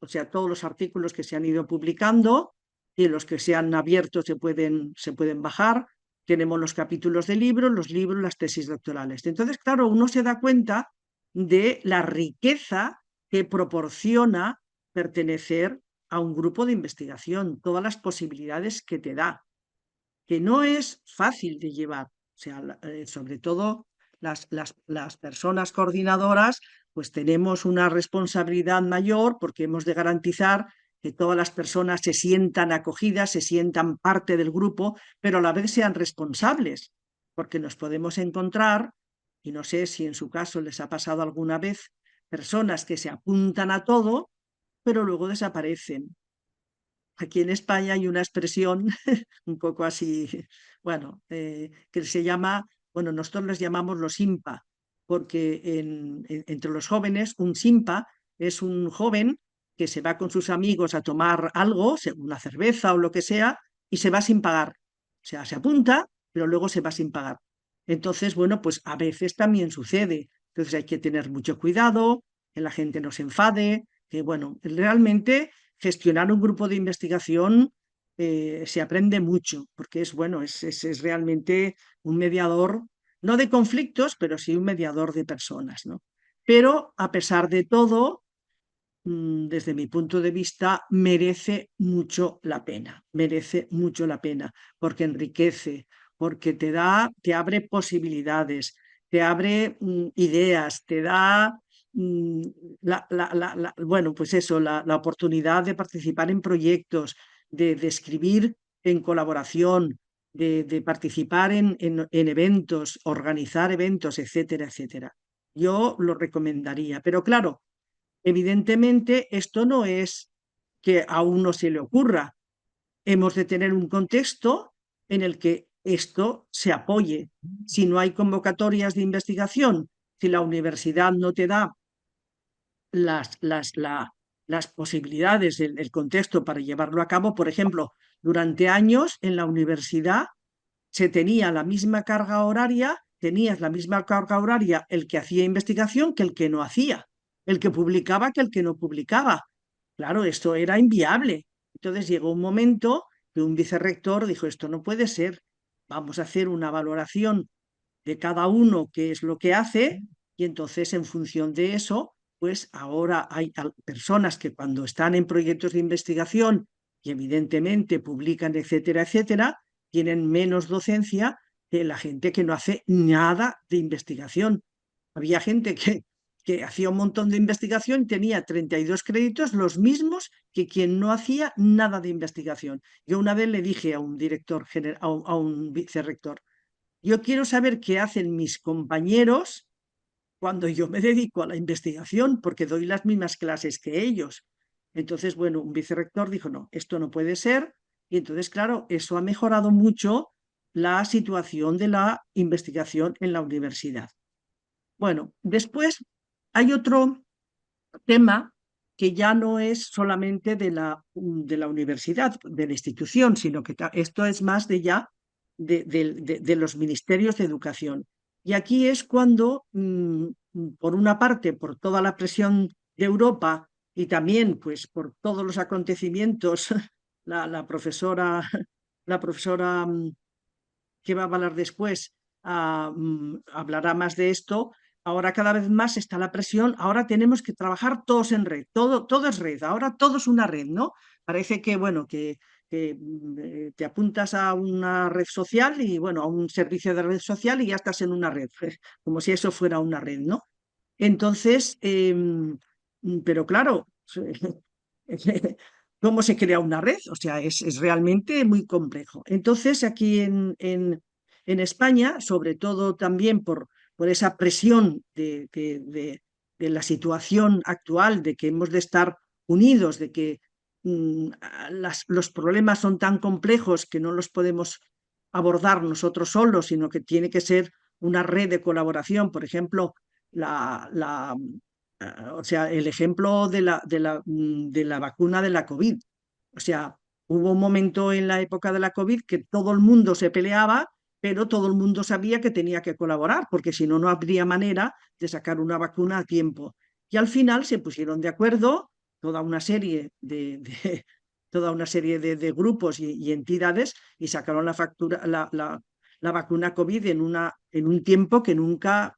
los artículos que se han ido publicando y los que se han abierto se pueden bajar. Tenemos los capítulos de libros, las tesis doctorales. Entonces, claro, uno se da cuenta de la riqueza que proporciona pertenecer a un grupo de investigación, todas las posibilidades que te da, que no es fácil de llevar. O sea, sobre todo las personas coordinadoras, pues tenemos una responsabilidad mayor porque hemos de garantizar que todas las personas se sientan acogidas, se sientan parte del grupo, pero a la vez sean responsables, porque nos podemos encontrar, y no sé si en su caso les ha pasado alguna vez, personas que se apuntan a todo, pero luego desaparecen. Aquí en España hay una expresión un poco así, bueno, que se llama, bueno, nosotros les llamamos los simpa, porque entre los jóvenes un simpa es un joven que se va con sus amigos a tomar algo, una cerveza o lo que sea, y se va sin pagar. O sea, se apunta, pero luego se va sin pagar. Entonces, bueno, pues a veces también sucede. Entonces hay que tener mucho cuidado, que la gente no se enfade, que bueno, realmente gestionar un grupo de investigación se aprende mucho, porque es realmente un mediador, no de conflictos, pero sí un mediador de personas, ¿no? Pero a pesar de todo, desde mi punto de vista, merece mucho la pena, porque enriquece, porque te abre posibilidades, te abre ideas, te da, mm, bueno, pues eso, la oportunidad de participar en proyectos, de escribir en colaboración, de participar en eventos, organizar eventos, etcétera, etcétera. Yo lo recomendaría, pero claro, evidentemente, esto no es que a uno se le ocurra. Hemos de tener un contexto en el que esto se apoye. Si no hay convocatorias de investigación, si la universidad no te da las posibilidades, el contexto para llevarlo a cabo, por ejemplo, durante años en la universidad se tenía la misma carga horaria, tenías la misma carga horaria el que hacía investigación que el que no hacía, el que publicaba que el que no publicaba. Claro, esto era inviable. Entonces llegó un momento que un vicerrector dijo, esto no puede ser, vamos a hacer una valoración de cada uno qué es lo que hace y entonces en función de eso, pues ahora hay personas que cuando están en proyectos de investigación y evidentemente publican, etcétera, etcétera, tienen menos docencia que la gente que no hace nada de investigación. Había gente que hacía un montón de investigación y tenía 32 créditos, los mismos que quien no hacía nada de investigación. Yo una vez le dije a un director general, a un vicerrector, yo quiero saber qué hacen mis compañeros cuando yo me dedico a la investigación, porque doy las mismas clases que ellos. Entonces, bueno, un vicerrector dijo, no, esto no puede ser. Y entonces, claro, eso ha mejorado mucho la situación de la investigación en la universidad. Bueno, después hay otro tema que ya no es solamente de la universidad, de la institución, sino que esto es más de ya de los ministerios de educación. Y aquí es cuando, por una parte, por toda la presión de Europa y también pues, por todos los acontecimientos, la profesora, la profesora que va a hablar después hablará más de esto. Ahora cada vez más está la presión, ahora tenemos que trabajar todos en red, todo es red, ahora todo es una red, ¿no? Parece que, bueno, que te apuntas a una red social y, bueno, a un servicio de red social y ya estás en una red, como si eso fuera una red, ¿no? Entonces, pero claro, ¿cómo se crea una red? O sea, es realmente muy complejo. Entonces, aquí en España, sobre todo también por esa presión de la situación actual, de que hemos de estar unidos, de que los problemas son tan complejos que no los podemos abordar nosotros solos, sino que tiene que ser una red de colaboración. Por ejemplo, o sea, el ejemplo de la vacuna de la COVID. O sea, hubo un momento en la época de la COVID que todo el mundo se peleaba, pero todo el mundo sabía que tenía que colaborar, porque si no, no habría manera de sacar una vacuna a tiempo. Y al final se pusieron de acuerdo toda una serie toda una serie de grupos y entidades y sacaron la vacuna COVID en un tiempo que nunca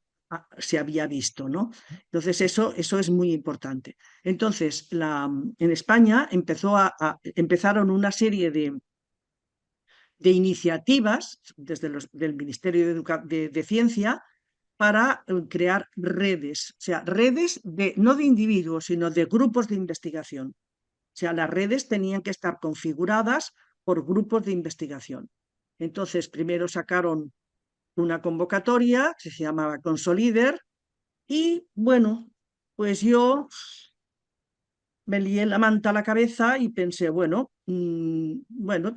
se había visto, ¿no? Entonces eso es muy importante. Entonces, en España empezaron una serie de iniciativas desde del Ministerio de Ciencia para crear redes, o sea, redes no de individuos, sino de grupos de investigación. O sea, las redes tenían que estar configuradas por grupos de investigación. Entonces, primero sacaron una convocatoria que se llamaba Consolider y, bueno, pues yo me lié la manta a la cabeza y pensé, bueno, bueno,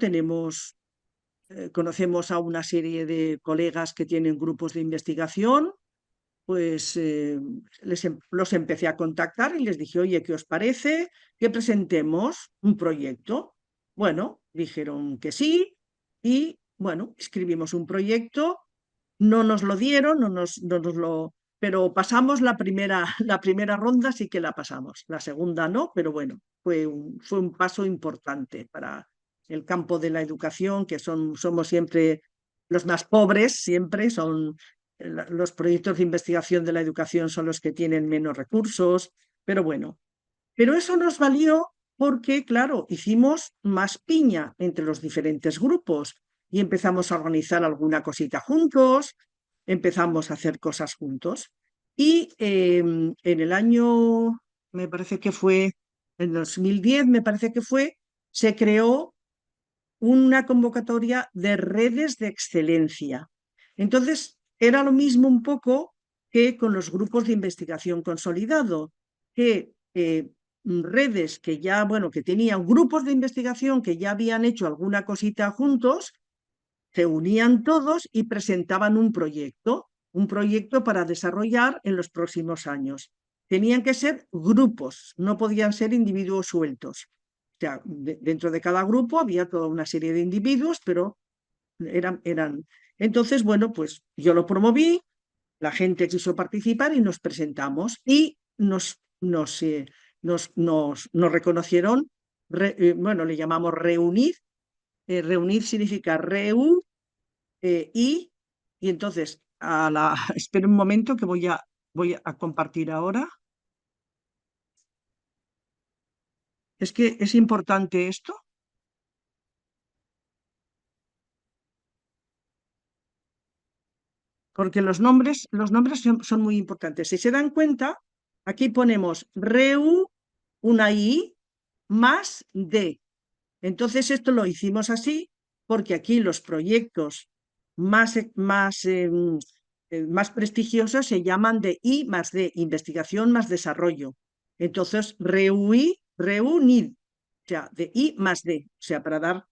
conocemos a una serie de colegas que tienen grupos de investigación, pues los empecé a contactar y les dije, oye, ¿qué os parece que presentemos un proyecto? Bueno, dijeron que sí y, bueno, escribimos un proyecto, no nos lo dieron, no nos lo... Pero pasamos la primera ronda, sí que la pasamos, la segunda no, pero bueno, fue un paso importante para el campo de la educación, que somos siempre los más pobres, siempre son los proyectos de investigación de la educación son los que tienen menos recursos, pero bueno, Pero eso nos valió porque, claro, hicimos más piña entre los diferentes grupos y empezamos a organizar alguna cosita juntos, empezamos a hacer cosas juntos. Y en el año, me parece que fue, en 2010, me parece que fue, se creó una convocatoria de redes de excelencia. Entonces, era lo mismo un poco que con los grupos de investigación consolidado, que redes que ya, bueno, que tenían grupos de investigación que ya habían hecho alguna cosita juntos, se unían todos y presentaban un proyecto para desarrollar en los próximos años. Tenían que ser grupos, no podían ser individuos sueltos. O sea, dentro de cada grupo había toda una serie de individuos, pero eran. Entonces, bueno, pues yo lo promoví, la gente quiso participar y nos presentamos y nos reconocieron, bueno, le llamamos reunir. Reunir significa y entonces, espera un momento que voy a compartir ahora. Es que es importante esto. Porque los nombres son muy importantes. Si se dan cuenta, aquí ponemos una I, más D. Entonces esto lo hicimos así porque aquí los proyectos más prestigiosos se llaman de I más D, investigación más desarrollo. Entonces, reunid, o sea, de I más D, o sea, para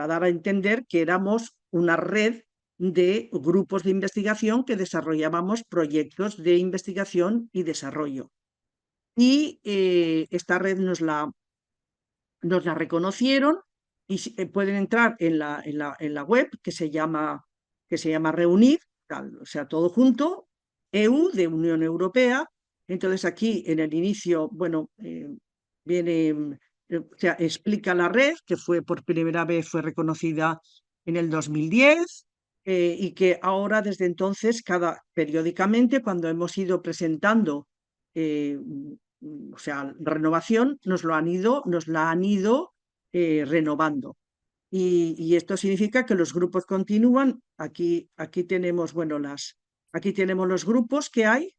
dar a entender que éramos una red de grupos de investigación que desarrollábamos proyectos de investigación y desarrollo. Y esta red nos la reconocieron y pueden entrar en la web que se llama Reunir, o sea, todo junto, EU, de Unión Europea. Entonces aquí en el inicio, bueno, viene, o sea, explica la red, que por primera vez fue reconocida en el 2010 y que ahora desde entonces, periódicamente, cuando hemos ido presentando o sea, renovación, nos la han ido renovando. Y esto significa que los grupos continúan. Aquí tenemos, bueno, aquí tenemos los grupos que hay.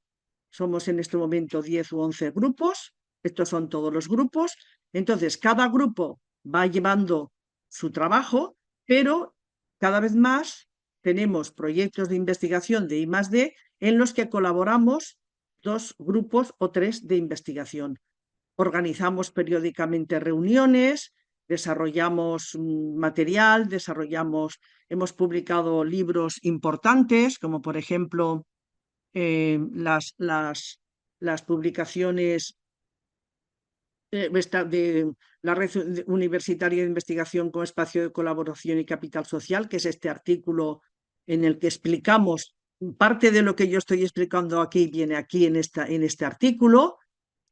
Somos en este momento 10 u 11 grupos. Estos son todos los grupos. Entonces, cada grupo va llevando su trabajo, pero cada vez más tenemos proyectos de investigación de I+D en los que colaboramos 2 grupos o 3 de investigación. Organizamos periódicamente reuniones, desarrollamos material, hemos publicado libros importantes, como por ejemplo las publicaciones de la Red Universitaria de Investigación con Espacio de Colaboración y Capital Social, que es este artículo en el que explicamos parte de lo que yo estoy explicando aquí, viene aquí en este artículo.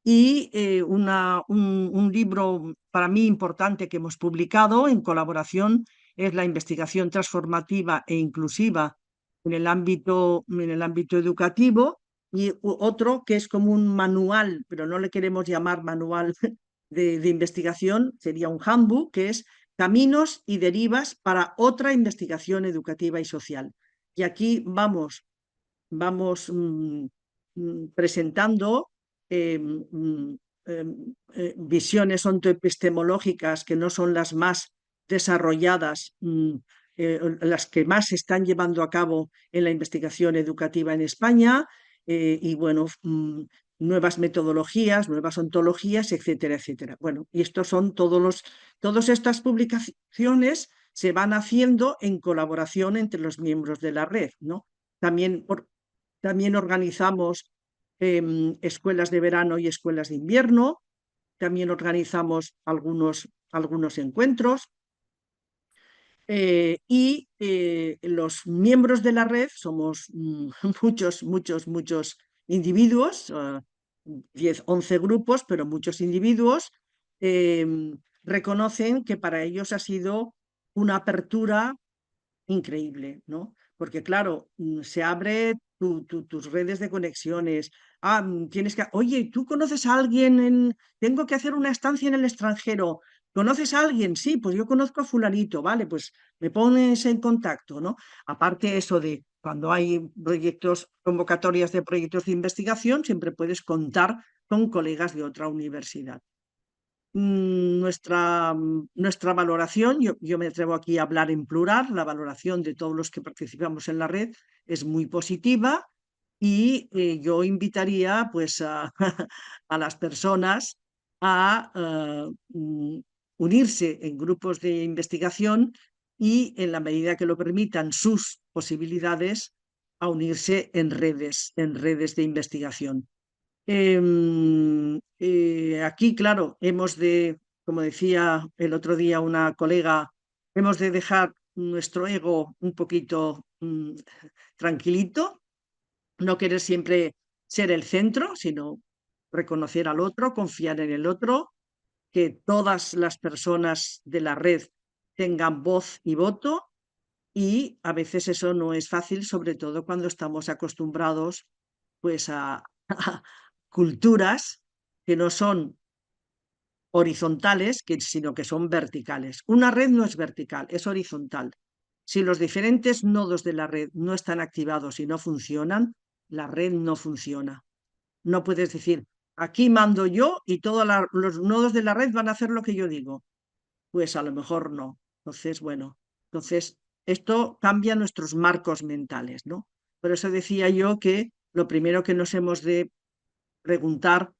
Y un libro para mí importante que hemos publicado en colaboración es la investigación transformativa e inclusiva en el ámbito educativo, y otro que es como un manual, pero no le queremos llamar manual de investigación, sería un handbook, que es Caminos y derivas para otra investigación educativa y social. Y aquí vamos presentando visiones ontoepistemológicas que no son las más desarrolladas, las que más se están llevando a cabo en la investigación educativa en España, y bueno, nuevas metodologías, nuevas ontologías, etcétera, etcétera. Bueno, y estos son todas estas publicaciones se van haciendo en colaboración entre los miembros de la red, ¿no? También organizamos escuelas de verano y escuelas de invierno, también organizamos algunos encuentros, y los miembros de la red somos muchos individuos, 10, 11 grupos, pero muchos individuos reconocen que para ellos ha sido una apertura increíble, ¿no? Porque claro, se abre tus redes de conexiones, Tienes que, oye, ¿tú conoces a alguien tengo que hacer una estancia en el extranjero? ¿Conoces a alguien? Sí, pues yo conozco a fulanito, vale, pues me pones en contacto, ¿no? Aparte eso de cuando hay proyectos, convocatorias de proyectos de investigación, siempre puedes contar con colegas de otra universidad. Nuestra valoración, yo me atrevo aquí a hablar en plural, la valoración de todos los que participamos en la red es muy positiva y yo invitaría pues a las personas a unirse en grupos de investigación y en la medida que lo permitan sus posibilidades, a unirse en redes de investigación. Aquí, claro, hemos de, como decía el otro día una colega, hemos de dejar nuestro ego un poquito tranquilito, no querer siempre ser el centro, sino reconocer al otro, confiar en el otro, que todas las personas de la red tengan voz y voto, y a veces eso no es fácil, sobre todo cuando estamos acostumbrados pues a culturas que no son horizontales, sino que son verticales. Una red no es vertical, es horizontal. Si los diferentes nodos de la red no están activados y no funcionan, la red no funciona. No puedes decir, aquí mando yo y todos los nodos de la red van a hacer lo que yo digo. Pues a lo mejor no. Entonces, bueno, esto cambia nuestros marcos mentales, ¿no? Por eso decía yo que lo primero que nos hemos de preguntar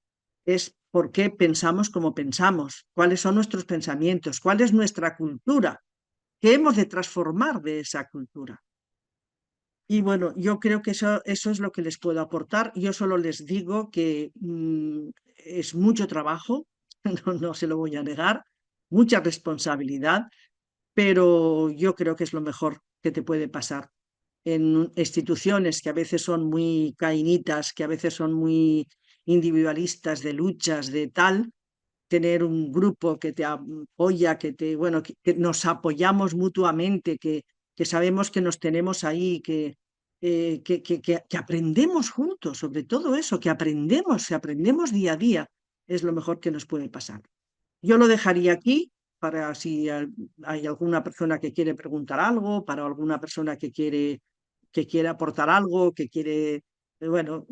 es por qué pensamos como pensamos, cuáles son nuestros pensamientos, cuál es nuestra cultura, qué hemos de transformar de esa cultura. Y bueno, yo creo que eso es lo que les puedo aportar. Yo solo les digo que es mucho trabajo, no se lo voy a negar, mucha responsabilidad, pero yo creo que es lo mejor que te puede pasar en instituciones que a veces son muy caínitas, que a veces son muy individualistas, de luchas, de tal, tener un grupo que te apoya, bueno, que nos apoyamos mutuamente, que sabemos que nos tenemos ahí, que aprendemos juntos, sobre todo eso, que aprendemos día a día, es lo mejor que nos puede pasar. Yo lo dejaría aquí para si hay alguna persona que quiere preguntar algo, para alguna persona que quiere aportar algo, que quiere, bueno,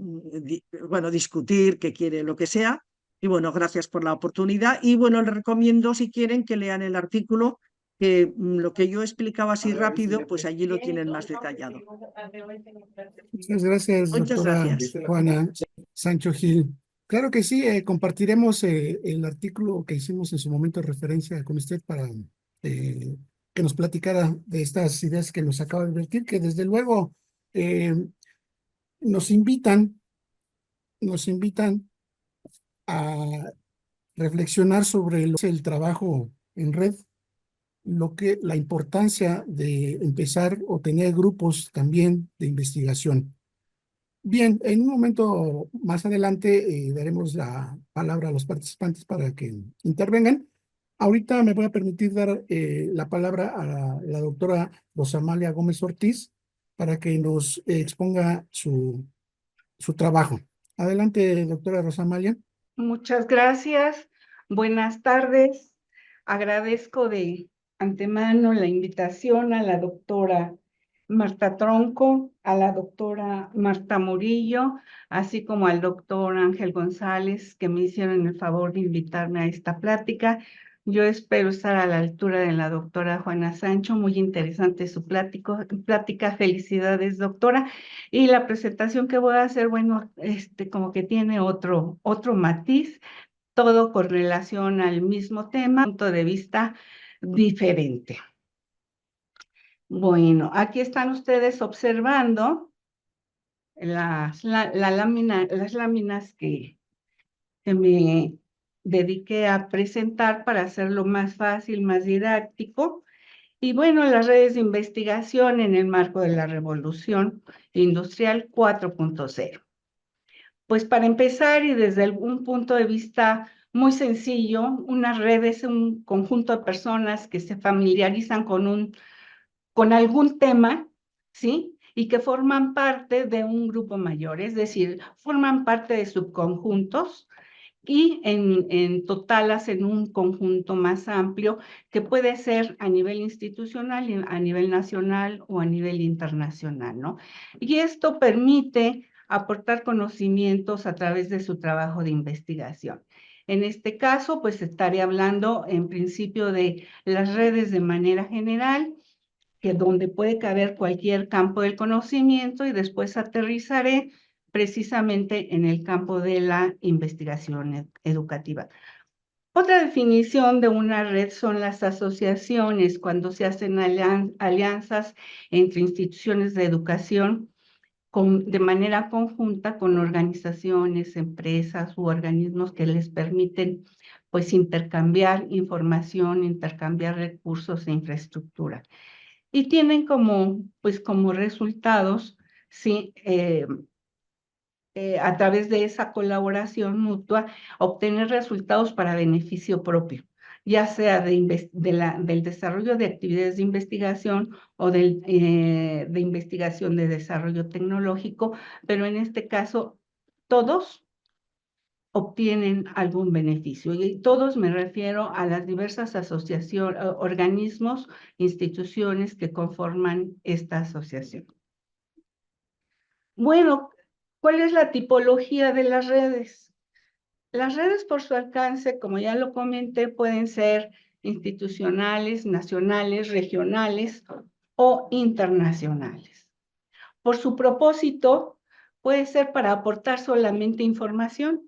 discutir, que quiere lo que sea. Y bueno, gracias por la oportunidad. Y bueno, les recomiendo, si quieren, que lean el artículo, que lo que yo explicaba así rápido, pues allí lo tienen más detallado. Muchas gracias, Muchas doctora gracias. Juana Sancho Gil. Claro que sí, compartiremos el artículo que hicimos en su momento de referencia con usted para que nos platicara de estas ideas que nos acaba de advertir, que desde luego eh, nos invitan a reflexionar sobre lo que es el trabajo en red, la importancia de empezar o tener grupos también de investigación. Bien, en un momento más adelante daremos la palabra a los participantes para que intervengan. Ahorita me voy a permitir dar la palabra a la doctora Rosamalia Gómez Ortiz para que nos exponga su trabajo. Adelante, doctora Rosamalia. Muchas gracias. Buenas tardes. Agradezco de antemano la invitación a la doctora Marta Tronco, a la doctora Marta Murillo, así como al doctor Ángel González, que me hicieron el favor de invitarme a esta plática. Yo espero estar a la altura de la doctora Juana Sancho. Muy interesante su plática. Felicidades, doctora. Y la presentación que voy a hacer, bueno, como que tiene otro matiz, todo con relación al mismo tema, punto de vista diferente. Bueno, aquí están ustedes observando las láminas que me dediqué a presentar para hacerlo más fácil, más didáctico. Y bueno, las redes de investigación en el marco de la Revolución Industrial 4.0. Pues para empezar, y desde un punto de vista muy sencillo, una red es un conjunto de personas que se familiarizan con algún tema, ¿sí? y que forman parte de un grupo mayor, es decir, forman parte de subconjuntos y en total hacen un conjunto más amplio que puede ser a nivel institucional, a nivel nacional o a nivel internacional, ¿no? Y esto permite aportar conocimientos a través de su trabajo de investigación. En este caso, pues estaré hablando en principio de las redes de manera general, que donde puede caber cualquier campo del conocimiento, y después aterrizaré precisamente en el campo de la investigación educativa. Otra definición de una red son las asociaciones, cuando se hacen alianzas entre instituciones de educación de manera conjunta con organizaciones, empresas u organismos que les permiten pues intercambiar información, intercambiar recursos e infraestructura. Y tienen pues como resultados, ¿sí? A través de esa colaboración mutua, obtener resultados para beneficio propio, ya sea del desarrollo de actividades de investigación o de investigación de desarrollo tecnológico, pero en este caso todos obtienen algún beneficio. Y todos me refiero a las diversas asociaciones, organismos, instituciones que conforman esta asociación. Bueno, ¿cuál es la tipología de las redes? Las redes por su alcance, como ya lo comenté, pueden ser institucionales, nacionales, regionales o internacionales. Por su propósito, puede ser para aportar solamente información.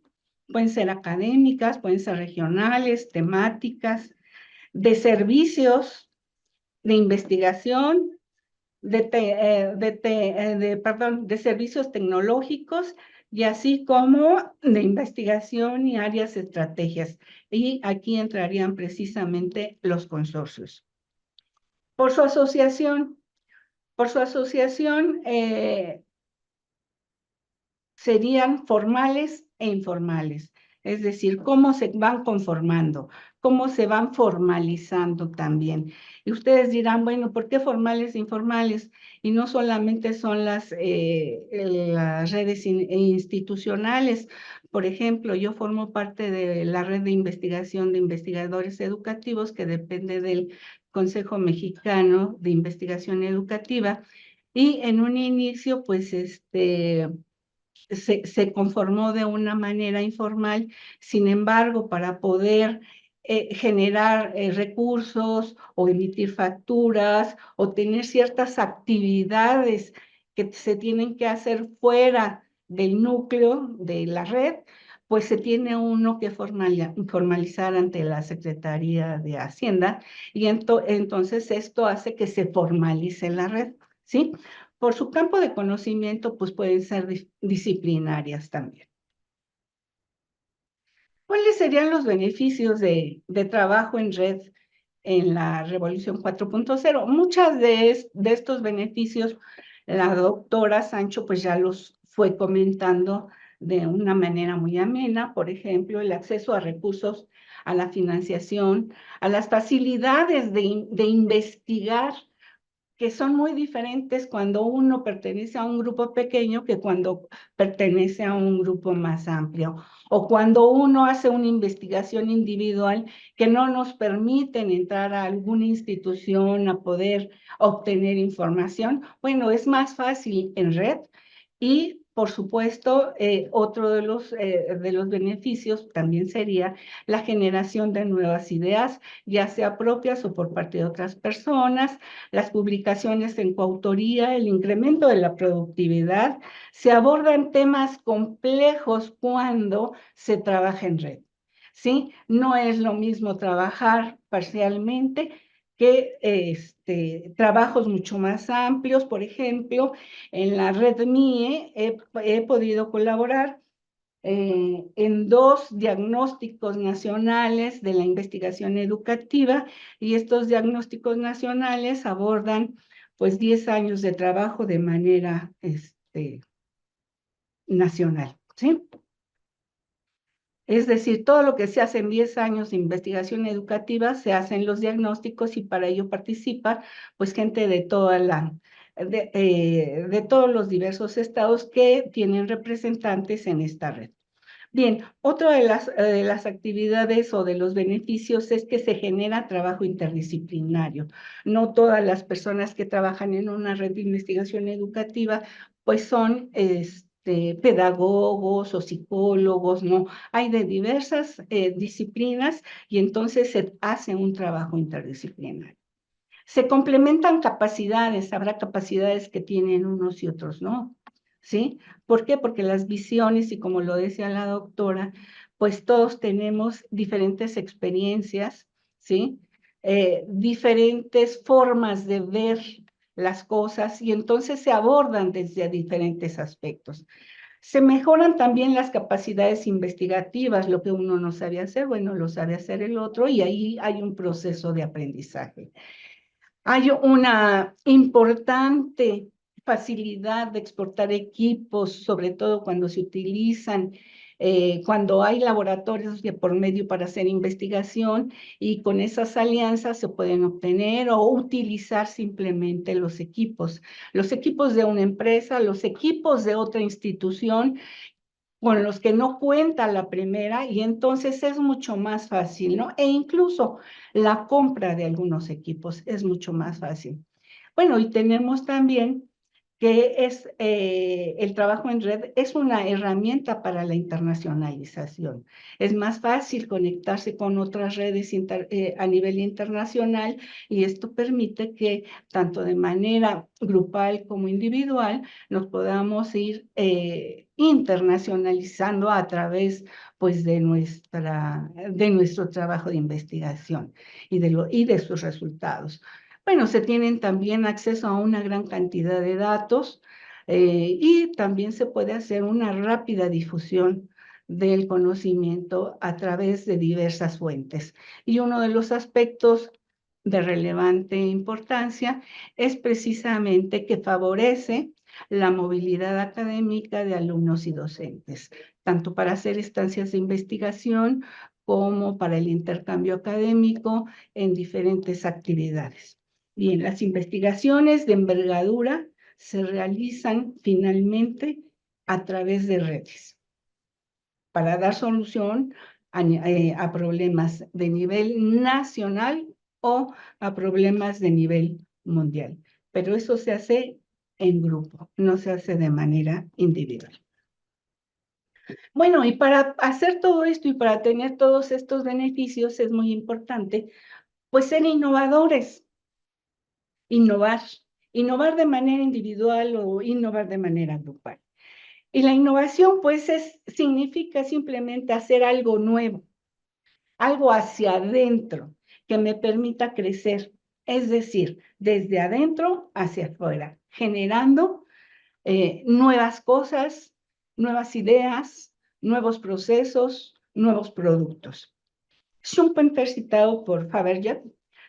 Pueden ser académicas, pueden ser regionales, temáticas, de servicios, de investigación, de servicios tecnológicos, y así como de investigación y áreas de estrategias. Y aquí entrarían precisamente los consorcios. Por su asociación serían formales e informales, es decir, cómo se van conformando, cómo se van formalizando también. Y ustedes dirán, bueno, ¿por qué formales e informales? Y no solamente son las redes institucionales. Por ejemplo, yo formo parte de la red de investigación de investigadores educativos, que depende del Consejo Mexicano de Investigación Educativa, y en un inicio, pues, se conformó de una manera informal. Sin embargo, para poder generar recursos o emitir facturas o tener ciertas actividades que se tienen que hacer fuera del núcleo de la red, pues se tiene uno que formalizar ante la Secretaría de Hacienda, y entonces esto hace que se formalice la red, ¿sí? Por su campo de conocimiento, pues pueden ser disciplinarias también. ¿Cuáles serían los beneficios de trabajo en red en la Revolución 4.0? Muchas de estos beneficios, la doctora Sancho pues ya los fue comentando de una manera muy amena. Por ejemplo, el acceso a recursos, a la financiación, a las facilidades de investigar, que son muy diferentes cuando uno pertenece a un grupo pequeño que cuando pertenece a un grupo más amplio, o cuando uno hace una investigación individual que no nos permiten entrar a alguna institución a poder obtener información. Bueno, es más fácil en red. Y, por supuesto, otro de los beneficios también sería la generación de nuevas ideas, ya sea propias o por parte de otras personas, las publicaciones en coautoría, el incremento de la productividad. Se abordan temas complejos cuando se trabaja en red, ¿sí? No es lo mismo trabajar parcialmente que trabajos mucho más amplios. Por ejemplo, en la red MIE he podido colaborar en 2 diagnósticos nacionales de la investigación educativa, y estos diagnósticos nacionales abordan pues 10 años de trabajo de manera nacional, ¿sí? Es decir, todo lo que se hace en 10 años de investigación educativa se hace en los diagnósticos, y para ello participa pues gente de toda de todos los diversos estados que tienen representantes en esta red. Bien, otra de las actividades o de los beneficios es que se genera trabajo interdisciplinario. No todas las personas que trabajan en una red de investigación educativa pues son pedagogos o psicólogos, no. Hay de diversas disciplinas y entonces se hace un trabajo interdisciplinario. Se complementan capacidades, habrá capacidades que tienen unos y otros no. ¿Sí? ¿Por qué? Porque las visiones, y como lo decía la doctora, pues todos tenemos diferentes experiencias, ¿sí? Diferentes formas de ver las cosas y entonces se abordan desde diferentes aspectos. Se mejoran también las capacidades investigativas, lo que uno no sabe hacer, bueno, lo sabe hacer el otro y ahí hay un proceso de aprendizaje. Hay una importante facilidad de exportar equipos, sobre todo cuando se utilizan, cuando hay laboratorios de por medio para hacer investigación y con esas alianzas se pueden obtener o utilizar simplemente los equipos de una empresa, los equipos de otra institución con los que no cuenta la primera y entonces es mucho más fácil, ¿no? E incluso la compra de algunos equipos es mucho más fácil. Bueno, y tenemos también que es el trabajo en red es una herramienta para la internacionalización. Es más fácil conectarse con otras redes a nivel internacional y esto permite que tanto de manera grupal como individual nos podamos ir internacionalizando a través pues, de nuestro trabajo de investigación y de sus resultados. Bueno, se tienen también acceso a una gran cantidad de datos y también se puede hacer una rápida difusión del conocimiento a través de diversas fuentes. Y uno de los aspectos de relevante importancia es precisamente que favorece la movilidad académica de alumnos y docentes, tanto para hacer estancias de investigación como para el intercambio académico en diferentes actividades. Bien, las investigaciones de envergadura se realizan finalmente a través de redes para dar solución a problemas de nivel nacional o a problemas de nivel mundial. Pero eso se hace en grupo, no se hace de manera individual. Bueno, y para hacer todo esto y para tener todos estos beneficios es muy importante, pues, ser innovadores. Innovar de manera individual o innovar de manera grupal. Y la innovación, pues, significa simplemente hacer algo nuevo, algo hacia adentro, que me permita crecer, es decir, desde adentro hacia afuera, generando nuevas cosas, nuevas ideas, nuevos procesos, nuevos productos. Schumpeter, citado por Faberge,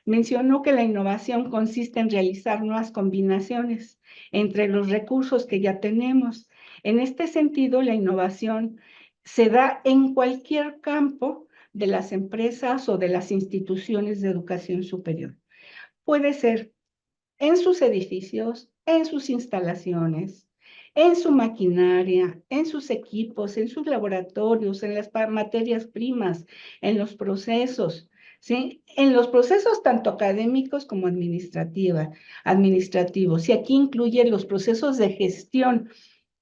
mencionó que la innovación consiste en realizar nuevas combinaciones entre los recursos que ya tenemos. En este sentido, la innovación se da en cualquier campo de las empresas o de las instituciones de educación superior. Puede ser en sus edificios, en sus instalaciones, en su maquinaria, en sus equipos, en sus laboratorios, en las materias primas, en los procesos, ¿sí? En los procesos tanto académicos como administrativos. Y aquí incluye los procesos de gestión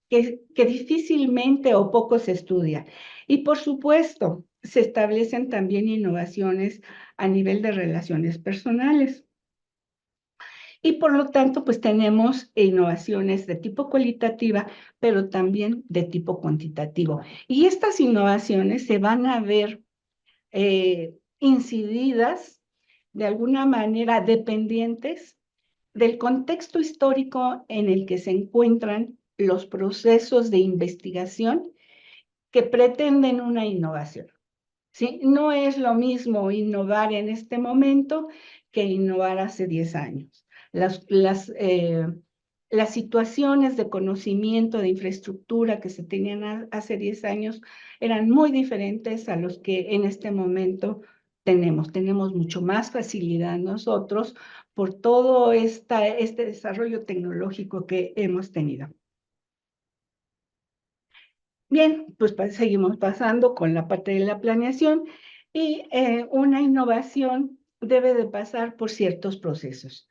que difícilmente o poco se estudia. Y por supuesto, se establecen también innovaciones a nivel de relaciones personales. Y por lo tanto, pues tenemos innovaciones de tipo cualitativa, pero también de tipo cuantitativo. Y estas innovaciones se van a ver incididas de alguna manera dependientes del contexto histórico en el que se encuentran los procesos de investigación que pretenden una innovación. ¿Sí? No es lo mismo innovar en este momento que innovar hace 10 años. Las situaciones de conocimiento, de infraestructura que se tenían hace 10 años eran muy diferentes a los que en este momento tenemos. Tenemos mucho más facilidad nosotros por todo este desarrollo tecnológico que hemos tenido. Bien, pues seguimos pasando con la parte de la planeación y una innovación debe de pasar por ciertos procesos.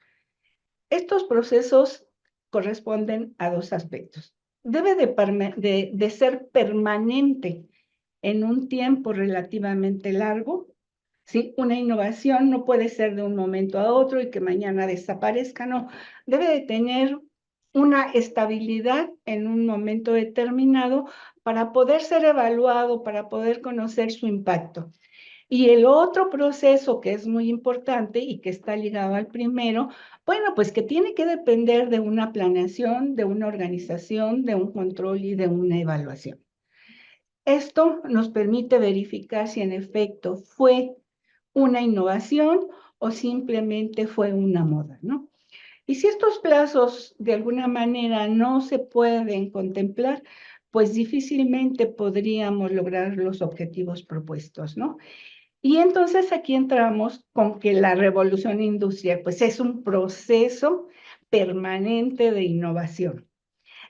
Estos procesos corresponden a dos aspectos. Debe de ser permanente en un tiempo relativamente largo, ¿sí? Una innovación no puede ser de un momento a otro y que mañana desaparezca, no. Debe de tener una estabilidad en un momento determinado para poder ser evaluado, para poder conocer su impacto. Y el otro proceso que es muy importante y que está ligado al primero, bueno, pues que tiene que depender de una planeación, de una organización, de un control y de una evaluación. Esto nos permite verificar si en efecto fue una innovación o simplemente fue una moda, ¿no? Y si estos plazos de alguna manera no se pueden contemplar, pues difícilmente podríamos lograr los objetivos propuestos, ¿no? Y entonces aquí entramos con que la revolución industrial, pues es un proceso permanente de innovación.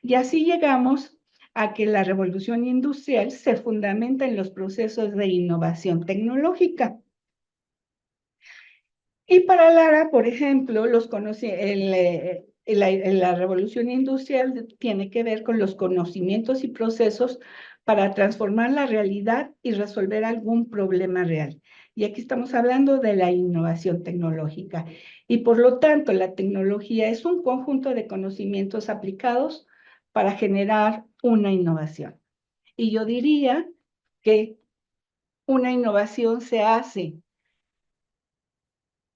Y así llegamos a que la revolución industrial se fundamenta en los procesos de innovación tecnológica. Y para Lara, por ejemplo, la revolución industrial tiene que ver con los conocimientos y procesos para transformar la realidad y resolver algún problema real. Y aquí estamos hablando de la innovación tecnológica. Y por lo tanto, la tecnología es un conjunto de conocimientos aplicados para generar una innovación. Y yo diría que una innovación se hace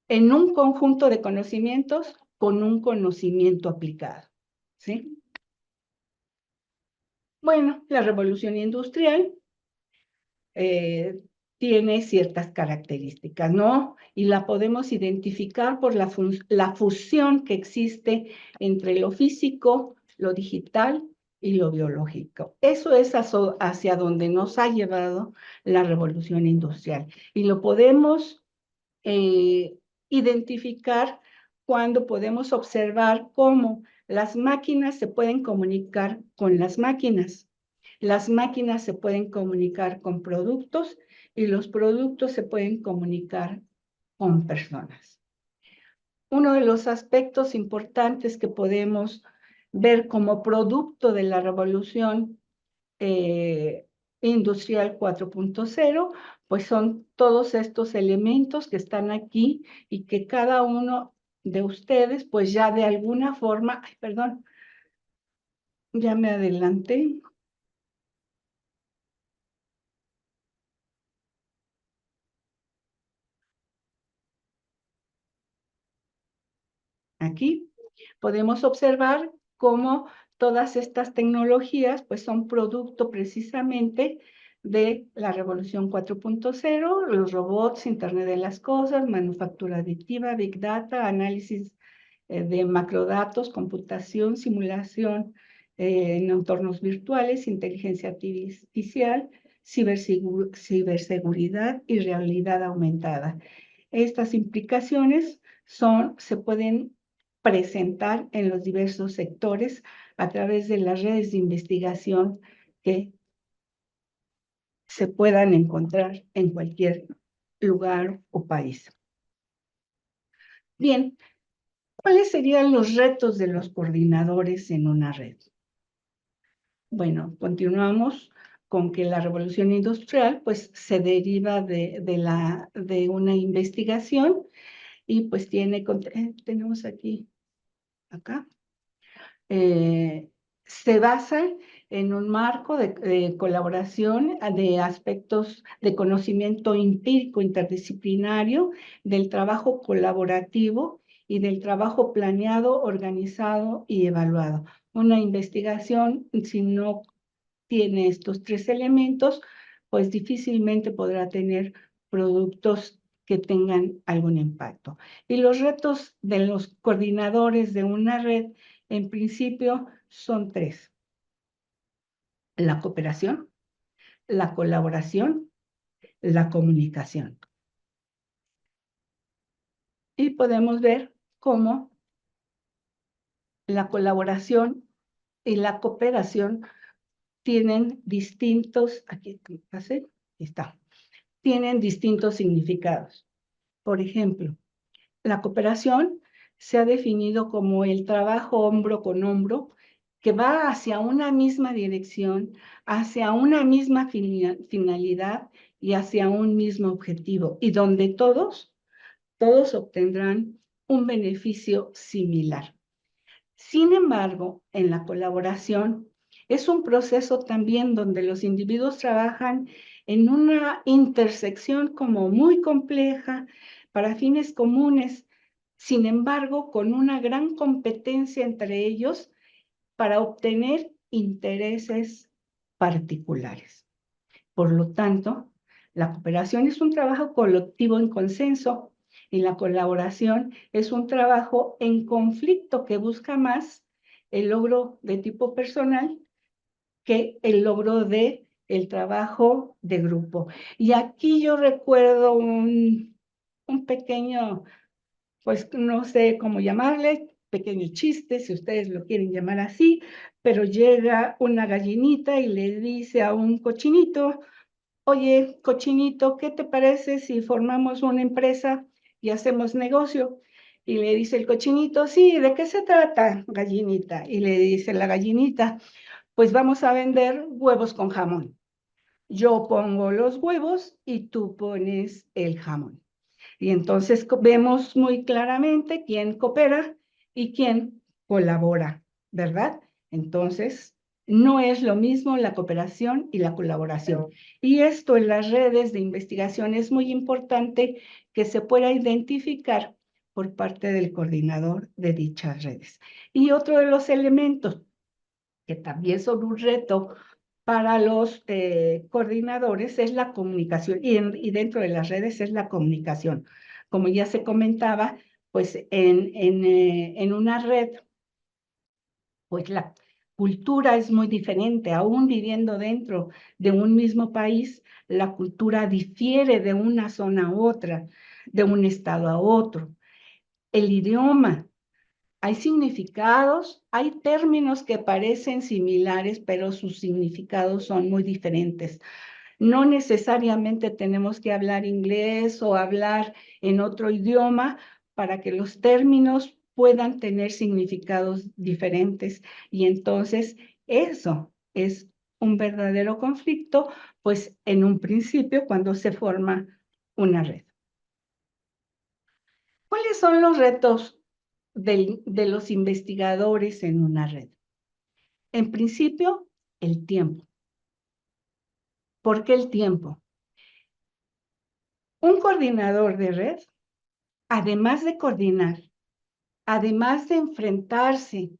en un conjunto de conocimientos con un conocimiento aplicado, ¿sí? Bueno, la revolución industrial tiene ciertas características, ¿no? Y la podemos identificar por la fusión que existe entre lo físico, lo digital y lo biológico. Eso es hacia donde nos ha llevado la revolución industrial. Y lo podemos identificar cuando podemos observar cómo las máquinas se pueden comunicar con las máquinas se pueden comunicar con productos y los productos se pueden comunicar con personas. Uno de los aspectos importantes que podemos ver como producto de la revolución industrial 4.0, pues son todos estos elementos que están aquí y que cada uno de ustedes, pues ya de alguna forma, ay, perdón, ya me adelanté. Aquí podemos observar cómo todas estas tecnologías pues son producto precisamente de la revolución 4.0, los robots, Internet de las cosas, manufactura aditiva, Big Data, análisis de macrodatos, computación, simulación en entornos virtuales, inteligencia artificial, ciberseguridad y realidad aumentada. Estas implicaciones se pueden presentar en los diversos sectores a través de las redes de investigación que se puedan encontrar en cualquier lugar o país. Bien, ¿cuáles serían los retos de los coordinadores en una red? Bueno, continuamos con que la revolución industrial pues se deriva de una investigación y pues tenemos aquí, acá, se basa en un marco de colaboración de aspectos de conocimiento empírico interdisciplinario, del trabajo colaborativo y del trabajo planeado, organizado y evaluado. Una investigación, si no tiene estos tres elementos, pues difícilmente podrá tener productos que tengan algún impacto. Y los retos de los coordinadores de una red, en principio, son tres: la cooperación, la colaboración, la comunicación. Y podemos ver cómo la colaboración y la cooperación tienen distintos, aquí está, tienen distintos significados. Por ejemplo, la cooperación se ha definido como el trabajo hombro con hombro que va hacia una misma dirección, hacia una misma finalidad y hacia un mismo objetivo, y donde todos obtendrán un beneficio similar. Sin embargo, en la colaboración es un proceso también donde los individuos trabajan en una intersección como muy compleja para fines comunes, sin embargo, con una gran competencia entre ellos para obtener intereses particulares. Por lo tanto, la cooperación es un trabajo colectivo en consenso y la colaboración es un trabajo en conflicto que busca más el logro de tipo personal que el logro de el trabajo de grupo. Y aquí yo recuerdo un pequeño, pues no sé cómo llamarle, pequeño chiste, si ustedes lo quieren llamar así, pero llega una gallinita y le dice a un cochinito: oye, cochinito, ¿qué te parece si formamos una empresa y hacemos negocio? Y le dice el cochinito: sí, ¿de qué se trata, gallinita? Y le dice la gallinita: pues vamos a vender huevos con jamón. Yo pongo los huevos y tú pones el jamón. Y entonces vemos muy claramente quién coopera y quién colabora, ¿verdad? Entonces, no es lo mismo la cooperación y la colaboración. Y esto en las redes de investigación es muy importante que se pueda identificar por parte del coordinador de dichas redes. Y otro de los elementos que también son un reto para los coordinadores es la comunicación, y dentro de las redes es la comunicación. Como ya se comentaba, pues en una red, pues la cultura es muy diferente, aún viviendo dentro de un mismo país, la cultura difiere de una zona a otra, de un estado a otro. El idioma, hay significados, hay términos que parecen similares, pero sus significados son muy diferentes. No necesariamente tenemos que hablar inglés o hablar en otro idioma para que los términos puedan tener significados diferentes. Y entonces eso es un verdadero conflicto, pues en un principio cuando se forma una red. ¿Cuáles son los retos de los investigadores en una red? En principio, el tiempo. ¿Por qué el tiempo? Un coordinador de red, además de coordinar, además de enfrentarse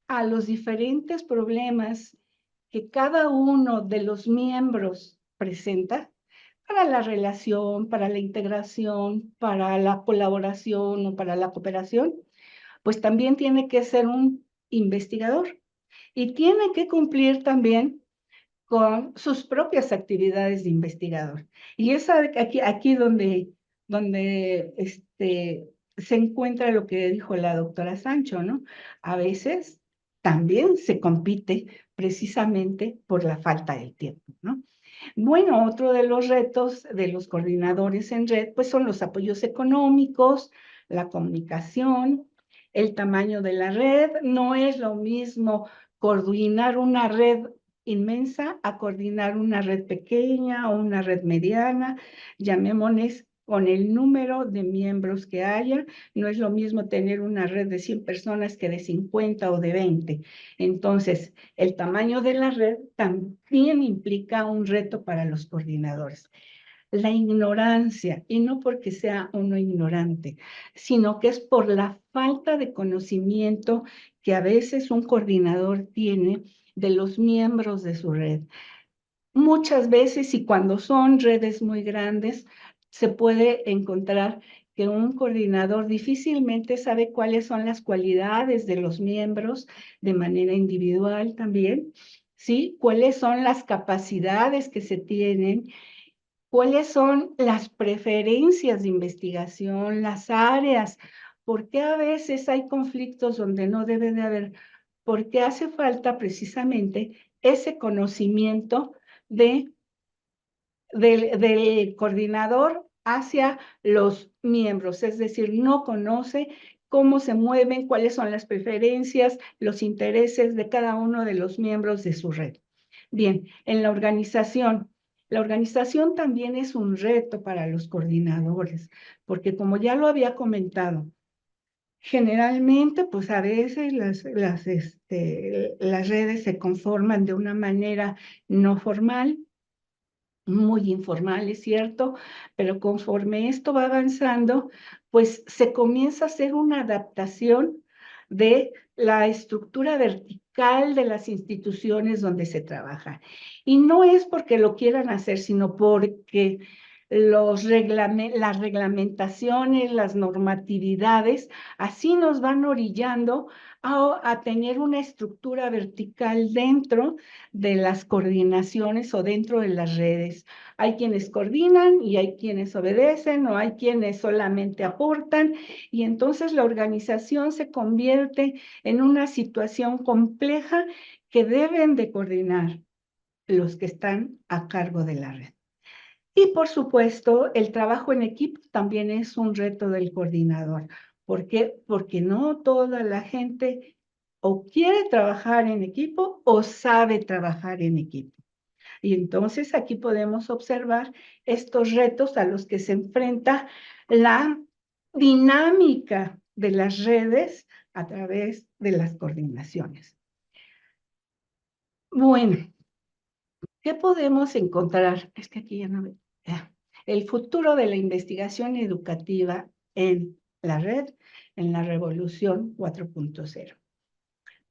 a los diferentes problemas que cada uno de los miembros presenta, para la relación, para la integración, para la colaboración o para la cooperación, pues también tiene que ser un investigador y tiene que cumplir también con sus propias actividades de investigador. Y es aquí donde se encuentra lo que dijo la doctora Sancho, ¿no? A veces también se compite precisamente por la falta de tiempo, ¿no? Bueno, otro de los retos de los coordinadores en red, pues son los apoyos económicos, la comunicación, el tamaño de la red. No es lo mismo coordinar una red inmensa a coordinar una red pequeña o una red mediana, llamémosles con el número de miembros que haya. No es lo mismo tener una red de 100 personas que de 50 o de 20. Entonces, el tamaño de la red también implica un reto para los coordinadores. La ignorancia, y no porque sea uno ignorante, sino que es por la falta de conocimiento que a veces un coordinador tiene de los miembros de su red. Muchas veces, y cuando son redes muy grandes, se puede encontrar que un coordinador difícilmente sabe cuáles son las cualidades de los miembros de manera individual también, ¿sí? Cuáles son las capacidades que se tienen, cuáles son las preferencias de investigación, las áreas ¿Por qué a veces hay conflictos donde no debe de haber? Porque hace falta precisamente ese conocimiento del coordinador hacia los miembros, es decir, no conoce cómo se mueven, cuáles son las preferencias, los intereses de cada uno de los miembros de su red. Bien, en la organización también es un reto para los coordinadores, porque como ya lo había comentado, generalmente, pues a veces las redes se conforman de una manera no formal, muy informal, es cierto, pero conforme esto va avanzando, pues se comienza a hacer una adaptación de la estructura vertical de las instituciones donde se trabaja. Y no es porque lo quieran hacer, sino porque las reglamentaciones, las normatividades, así nos van orillando a tener una estructura vertical dentro de las coordinaciones o dentro de las redes. Hay quienes coordinan y hay quienes obedecen o hay quienes solamente aportan y entonces la organización se convierte en una situación compleja que deben de coordinar los que están a cargo de la red. Y por supuesto, el trabajo en equipo también es un reto del coordinador. ¿Por qué? Porque no toda la gente o quiere trabajar en equipo o sabe trabajar en equipo. Y entonces aquí podemos observar estos retos a los que se enfrenta la dinámica de las redes a través de las coordinaciones. Bueno, ¿qué podemos encontrar? Es que aquí ya no veo. El futuro de la investigación educativa en la red, en la revolución 4.0.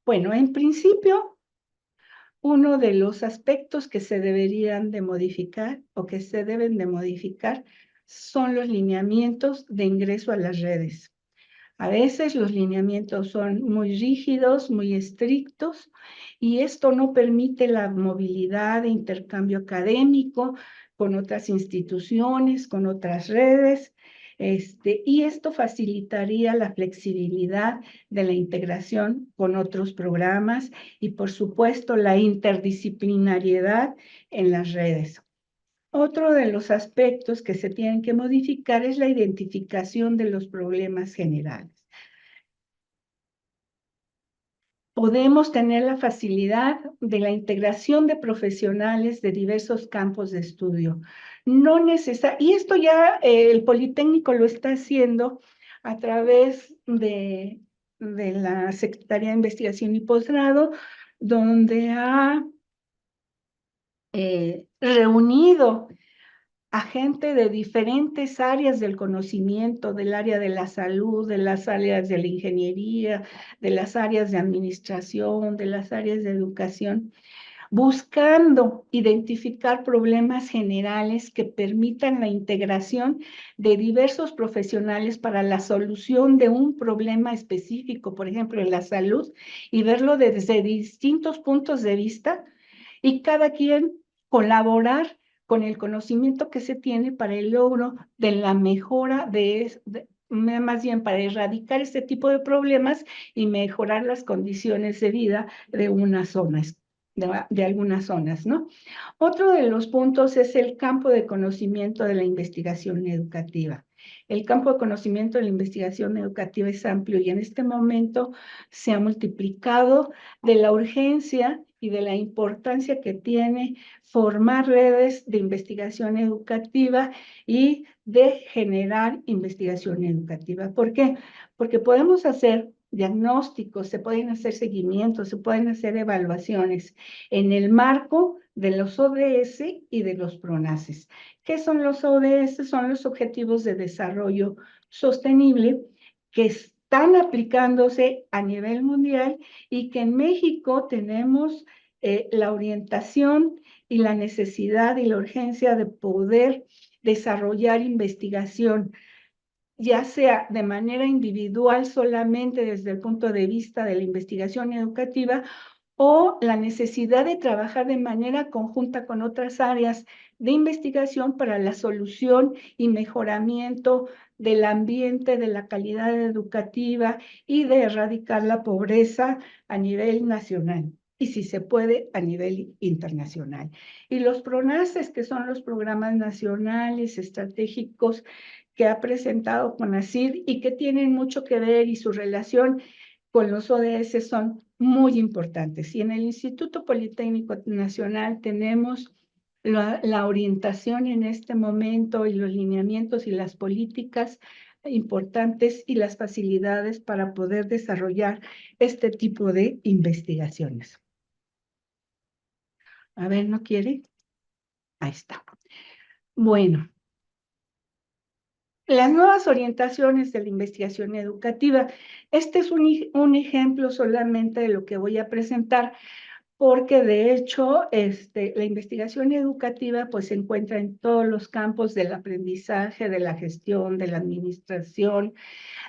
Bueno, en principio, uno de los aspectos que se deberían de modificar o que se deben de modificar son los lineamientos de ingreso a las redes. A veces los lineamientos son muy rígidos, muy estrictos, y esto no permite la movilidad de intercambio académico con otras instituciones, con otras redes, y esto facilitaría la flexibilidad de la integración con otros programas y, por supuesto, la interdisciplinariedad en las redes. Otro de los aspectos que se tienen que modificar es la identificación de los problemas generales. Podemos tener la facilidad de la integración de profesionales de diversos campos de estudio. Y esto ya el Politécnico lo está haciendo a través de la Secretaría de Investigación y Posgrado, donde ha reunido a gente de diferentes áreas del conocimiento, del área de la salud, de las áreas de la ingeniería, de las áreas de administración, de las áreas de educación, buscando identificar problemas generales que permitan la integración de diversos profesionales para la solución de un problema específico, por ejemplo, en la salud, y verlo desde distintos puntos de vista y cada quien colaborar con el conocimiento que se tiene para el logro de la mejora más bien para erradicar este tipo de problemas y mejorar las condiciones de vida de unas zonas, de algunas zonas, ¿no? Otro de los puntos es el campo de conocimiento de la investigación educativa. El campo de conocimiento de la investigación educativa es amplio y en este momento se ha multiplicado de la urgencia y de la importancia que tiene formar redes de investigación educativa y de generar investigación educativa. ¿Por qué? Porque podemos hacer diagnósticos, se pueden hacer seguimientos, se pueden hacer evaluaciones en el marco de los ODS y de los PRONACES. ¿Qué son los ODS? Son los Objetivos de Desarrollo Sostenible que están aplicándose a nivel mundial y que en México tenemos la orientación y la necesidad y la urgencia de poder desarrollar investigación, ya sea de manera individual solamente desde el punto de vista de la investigación educativa o la necesidad de trabajar de manera conjunta con otras áreas de investigación para la solución y mejoramiento del ambiente, de la calidad educativa y de erradicar la pobreza a nivel nacional y, si se puede, a nivel internacional. Y los PRONACES, que son los programas nacionales estratégicos que ha presentado CONACYT y que tienen mucho que ver, y su relación con los ODS son muy importantes. Y en el Instituto Politécnico Nacional tenemos la orientación en este momento y los lineamientos y las políticas importantes y las facilidades para poder desarrollar este tipo de investigaciones. A ver, ¿no quiere? Ahí está. Bueno, las nuevas orientaciones de la investigación educativa. Este es un ejemplo solamente de lo que voy a presentar, porque de hecho la investigación educativa pues se encuentra en todos los campos del aprendizaje, de la gestión, de la administración,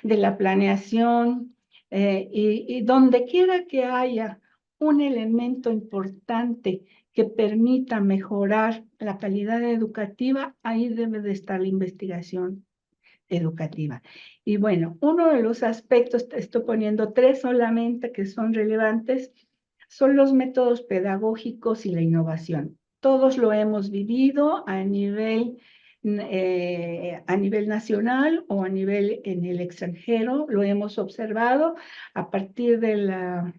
de la planeación, y donde quiera que haya un elemento importante que permita mejorar la calidad educativa, ahí debe de estar la investigación educativa. Y bueno, uno de los aspectos, estoy poniendo 3 solamente que son relevantes, son los métodos pedagógicos y la innovación. Todos lo hemos vivido a nivel nacional o a nivel en el extranjero, lo hemos observado a partir de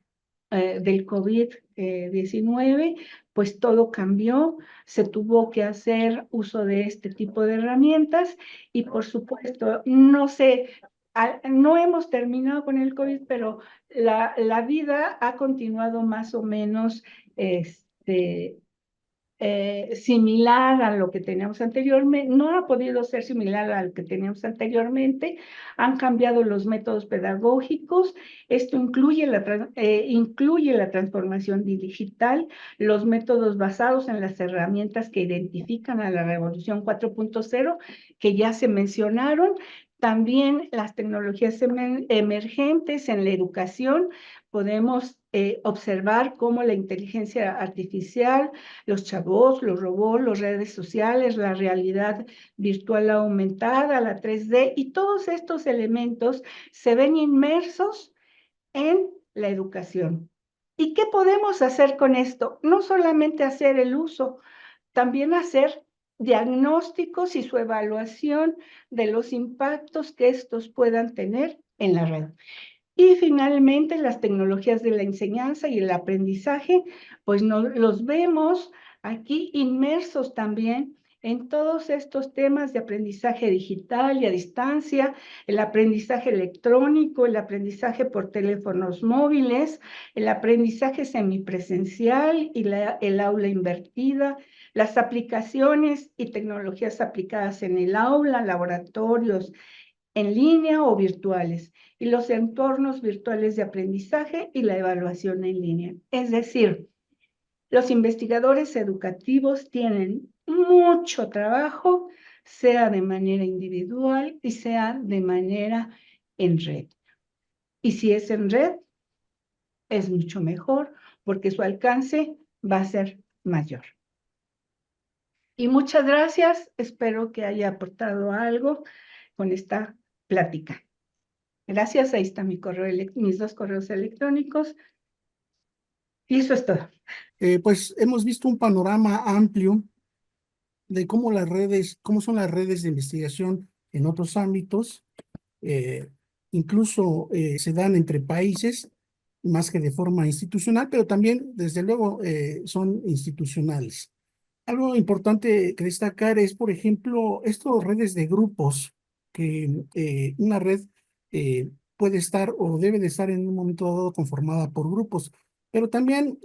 del COVID-19, pues todo cambió, se tuvo que hacer uso de este tipo de herramientas y, por supuesto, no sé, no hemos terminado con el COVID, pero la vida ha continuado más o menos similar a lo que teníamos anteriormente. No ha podido ser similar a lo que teníamos anteriormente. Han cambiado los métodos pedagógicos. Esto incluye la transformación digital, los métodos basados en las herramientas que identifican a la revolución 4.0, que ya se mencionaron. También las tecnologías emergentes en la educación. Podemos observar cómo la inteligencia artificial, los chatbots, los robots, las redes sociales, la realidad virtual aumentada, la 3D, y todos estos elementos se ven inmersos en la educación. ¿Y qué podemos hacer con esto? No solamente hacer el uso, también hacer diagnósticos y su evaluación de los impactos que estos puedan tener en la red. Y finalmente, las tecnologías de la enseñanza y el aprendizaje, pues los vemos aquí inmersos también en todos estos temas de aprendizaje digital y a distancia, el aprendizaje electrónico, el aprendizaje por teléfonos móviles, el aprendizaje semipresencial y el aula invertida, las aplicaciones y tecnologías aplicadas en el aula, laboratorios en línea o virtuales, y los entornos virtuales de aprendizaje y la evaluación en línea. Es decir, los investigadores educativos tienen mucho trabajo, sea de manera individual y sea de manera en red. Y si es en red, es mucho mejor porque su alcance va a ser mayor. Y muchas gracias, espero que haya aportado algo con esta plática. Gracias, ahí está mis 2 correos electrónicos. Y eso es todo. Pues hemos visto un panorama amplio de cómo son las redes de investigación en otros ámbitos, incluso se dan entre países, más que de forma institucional, pero también, desde luego, son institucionales. Algo importante que destacar es, por ejemplo, estas redes de grupos, que una red puede estar o debe de estar en un momento dado conformada por grupos, pero también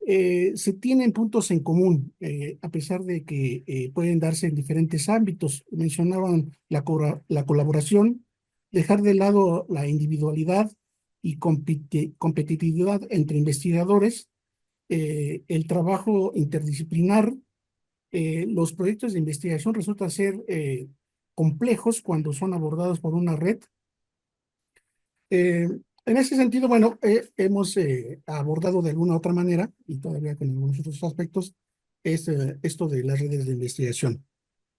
se tienen puntos en común, a pesar de que pueden darse en diferentes ámbitos. Mencionaban la colaboración, dejar de lado la individualidad y competitividad entre investigadores, el trabajo interdisciplinar. Los proyectos de investigación resultan ser complejos cuando son abordados por una red. En ese sentido, bueno, hemos abordado de alguna otra manera, y todavía con algunos otros aspectos, esto de las redes de investigación.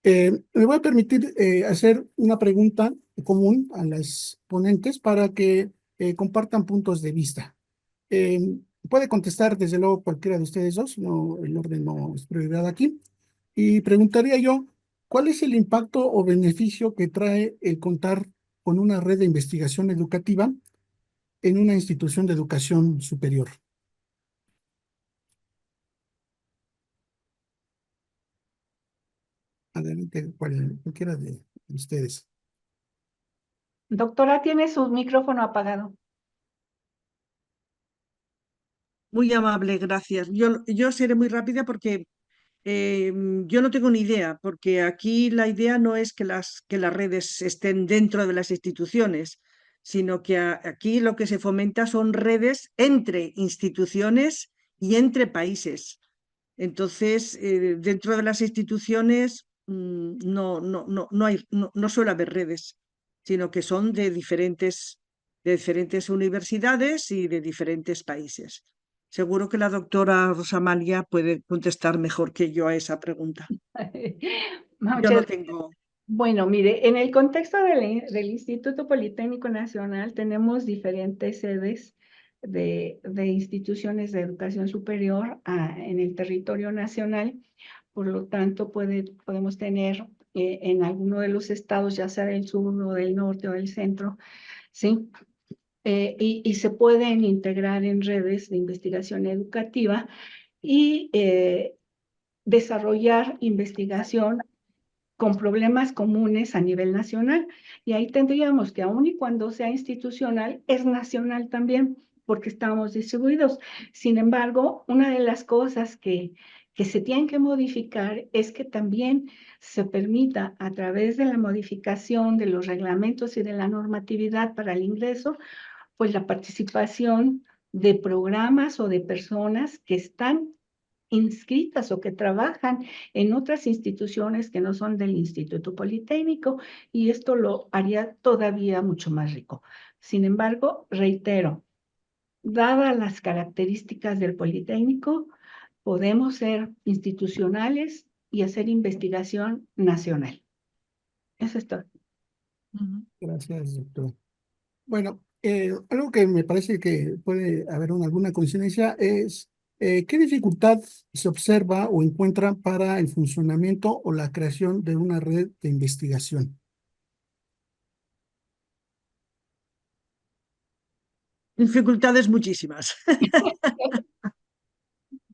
Me voy a permitir hacer una pregunta común a las ponentes para que compartan puntos de vista. Puede contestar desde luego cualquiera de ustedes dos, no, el orden no es prioridad aquí. Y preguntaría yo, ¿cuál es el impacto o beneficio que trae el contar con una red de investigación educativa en una institución de educación superior? Adelante, cualquiera de ustedes. Doctora, tiene su micrófono apagado. Muy amable, gracias. Yo seré muy rápida porque yo no tengo ni idea, porque aquí la idea no es que las redes estén dentro de las instituciones, sino que aquí lo que se fomenta son redes entre instituciones y entre países. Entonces, dentro de las instituciones no suele haber redes, sino que son de diferentes universidades y de diferentes países. Seguro que la doctora Rosamalia puede contestar mejor que yo a esa pregunta. Yo no Muchas tengo. Bueno, mire, en el contexto del Instituto Politécnico Nacional tenemos diferentes sedes de instituciones de educación superior en el territorio nacional. Por lo tanto, podemos tener en alguno de los estados, ya sea del sur o del norte o del centro, ¿sí? Y se pueden integrar en redes de investigación educativa y desarrollar investigación con problemas comunes a nivel nacional. Y ahí tendríamos que, aun y cuando sea institucional, es nacional también, porque estamos distribuidos. Sin embargo, una de las cosas que se tienen que modificar es que también se permita, a través de la modificación de los reglamentos y de la normatividad para el ingreso, pues la participación de programas o de personas que están inscritas o que trabajan en otras instituciones que no son del Instituto Politécnico, y esto lo haría todavía mucho más rico. Sin embargo, reitero, dadas las características del Politécnico, podemos ser institucionales y hacer investigación nacional. Eso es todo. Gracias, doctor. Bueno, algo que me parece que puede haber alguna coincidencia es ¿qué dificultad se observa o encuentra para el funcionamiento o la creación de una red de investigación? Dificultades muchísimas.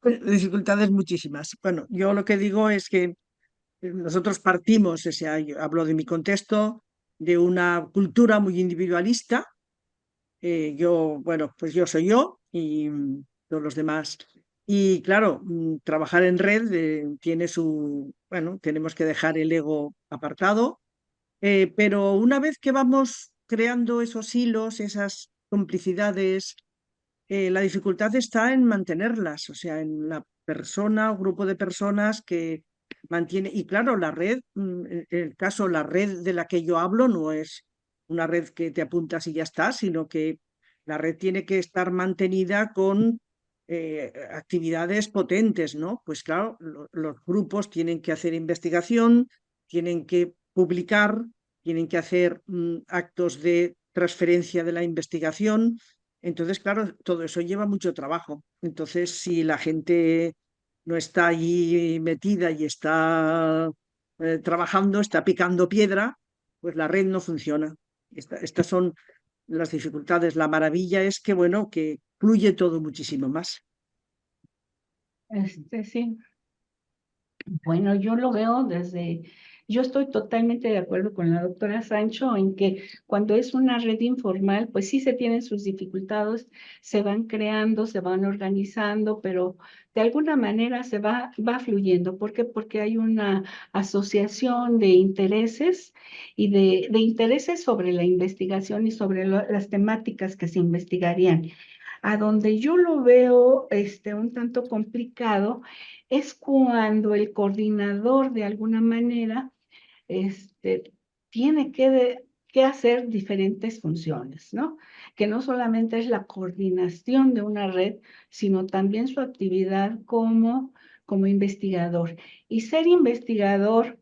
Dificultades muchísimas. Bueno, yo lo que digo es que nosotros partimos, o sea, yo hablo de mi contexto, de una cultura muy individualista. Bueno, pues yo soy yo y todos los demás. Y claro, trabajar en red tiene bueno, tenemos que dejar el ego apartado, pero una vez que vamos creando esos hilos, esas complicidades, la dificultad está en mantenerlas, o sea, en la persona o grupo de personas que mantiene. Y claro, la red, en el caso, la red de la que yo hablo no es una red que te apuntas y ya está, sino que la red tiene que estar mantenida con actividades potentes, ¿no? Pues claro, los grupos tienen que hacer investigación, tienen que publicar, tienen que hacer actos de transferencia de la investigación. Entonces, claro, todo eso lleva mucho trabajo. Entonces, si la gente no está allí metida y está trabajando, está picando piedra, pues la red no funciona. Estas son las dificultades. La maravilla es que, bueno, que fluye todo muchísimo más. Sí. Bueno, yo estoy totalmente de acuerdo con la doctora Sancho en que cuando es una red informal, pues sí se tienen sus dificultades, se van creando, se van organizando, pero de alguna manera va fluyendo. ¿Por qué? Porque hay una asociación de intereses y de intereses sobre la investigación y sobre las temáticas que se investigarían. A donde yo lo veo un tanto complicado es cuando el coordinador de alguna manera este, tiene que que hacer diferentes funciones, ¿no? Que no solamente es la coordinación de una red, sino también su actividad como investigador. Y ser investigador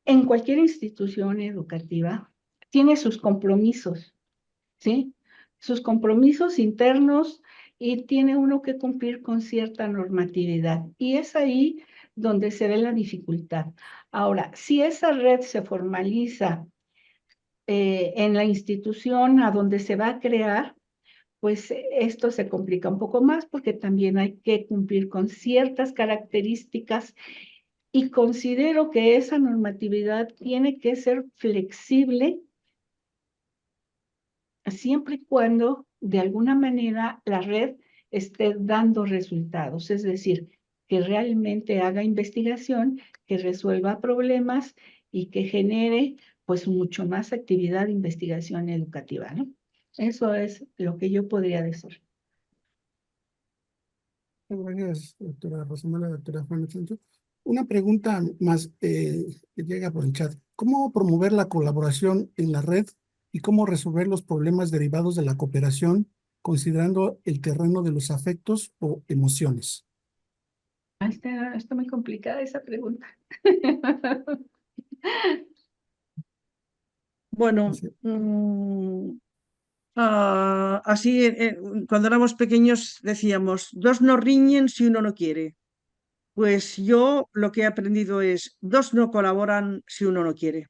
en cualquier institución educativa tiene sus compromisos, ¿sí? Sus compromisos internos y tiene uno que cumplir con cierta normatividad. Y es ahí donde se ve la dificultad. Ahora, si esa red se formaliza en la institución a donde se va a crear, pues esto se complica un poco más porque también hay que cumplir con ciertas características y considero que esa normatividad tiene que ser flexible siempre y cuando de alguna manera la red esté dando resultados, es decir, que realmente haga investigación, que resuelva problemas y que genere pues mucho más actividad de investigación educativa, ¿no? Eso es lo que yo podría decir. Gracias, doctora Rosamela, doctora Juana Sancho. Una pregunta más que llega por el chat. ¿Cómo promover la colaboración en la red y cómo resolver los problemas derivados de la cooperación, considerando el terreno de los afectos o emociones? Está muy complicada esa pregunta. Bueno, Así- así cuando éramos pequeños decíamos, dos no riñen si uno no quiere. Pues yo lo que he aprendido es, dos no colaboran si uno no quiere.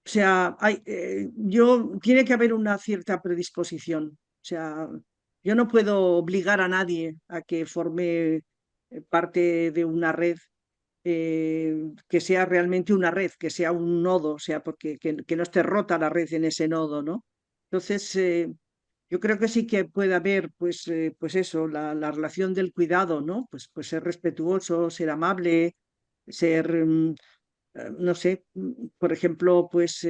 O sea, tiene que haber una cierta predisposición. O sea, yo no puedo obligar a nadie a que forme parte de una red que sea realmente una red, que sea un nodo, o sea, porque que no esté rota la red en ese nodo, ¿no? Entonces, yo creo que sí que puede haber, pues eso, la relación del cuidado, ¿no? Pues ser respetuoso, ser amable, ser, no sé, por ejemplo, pues,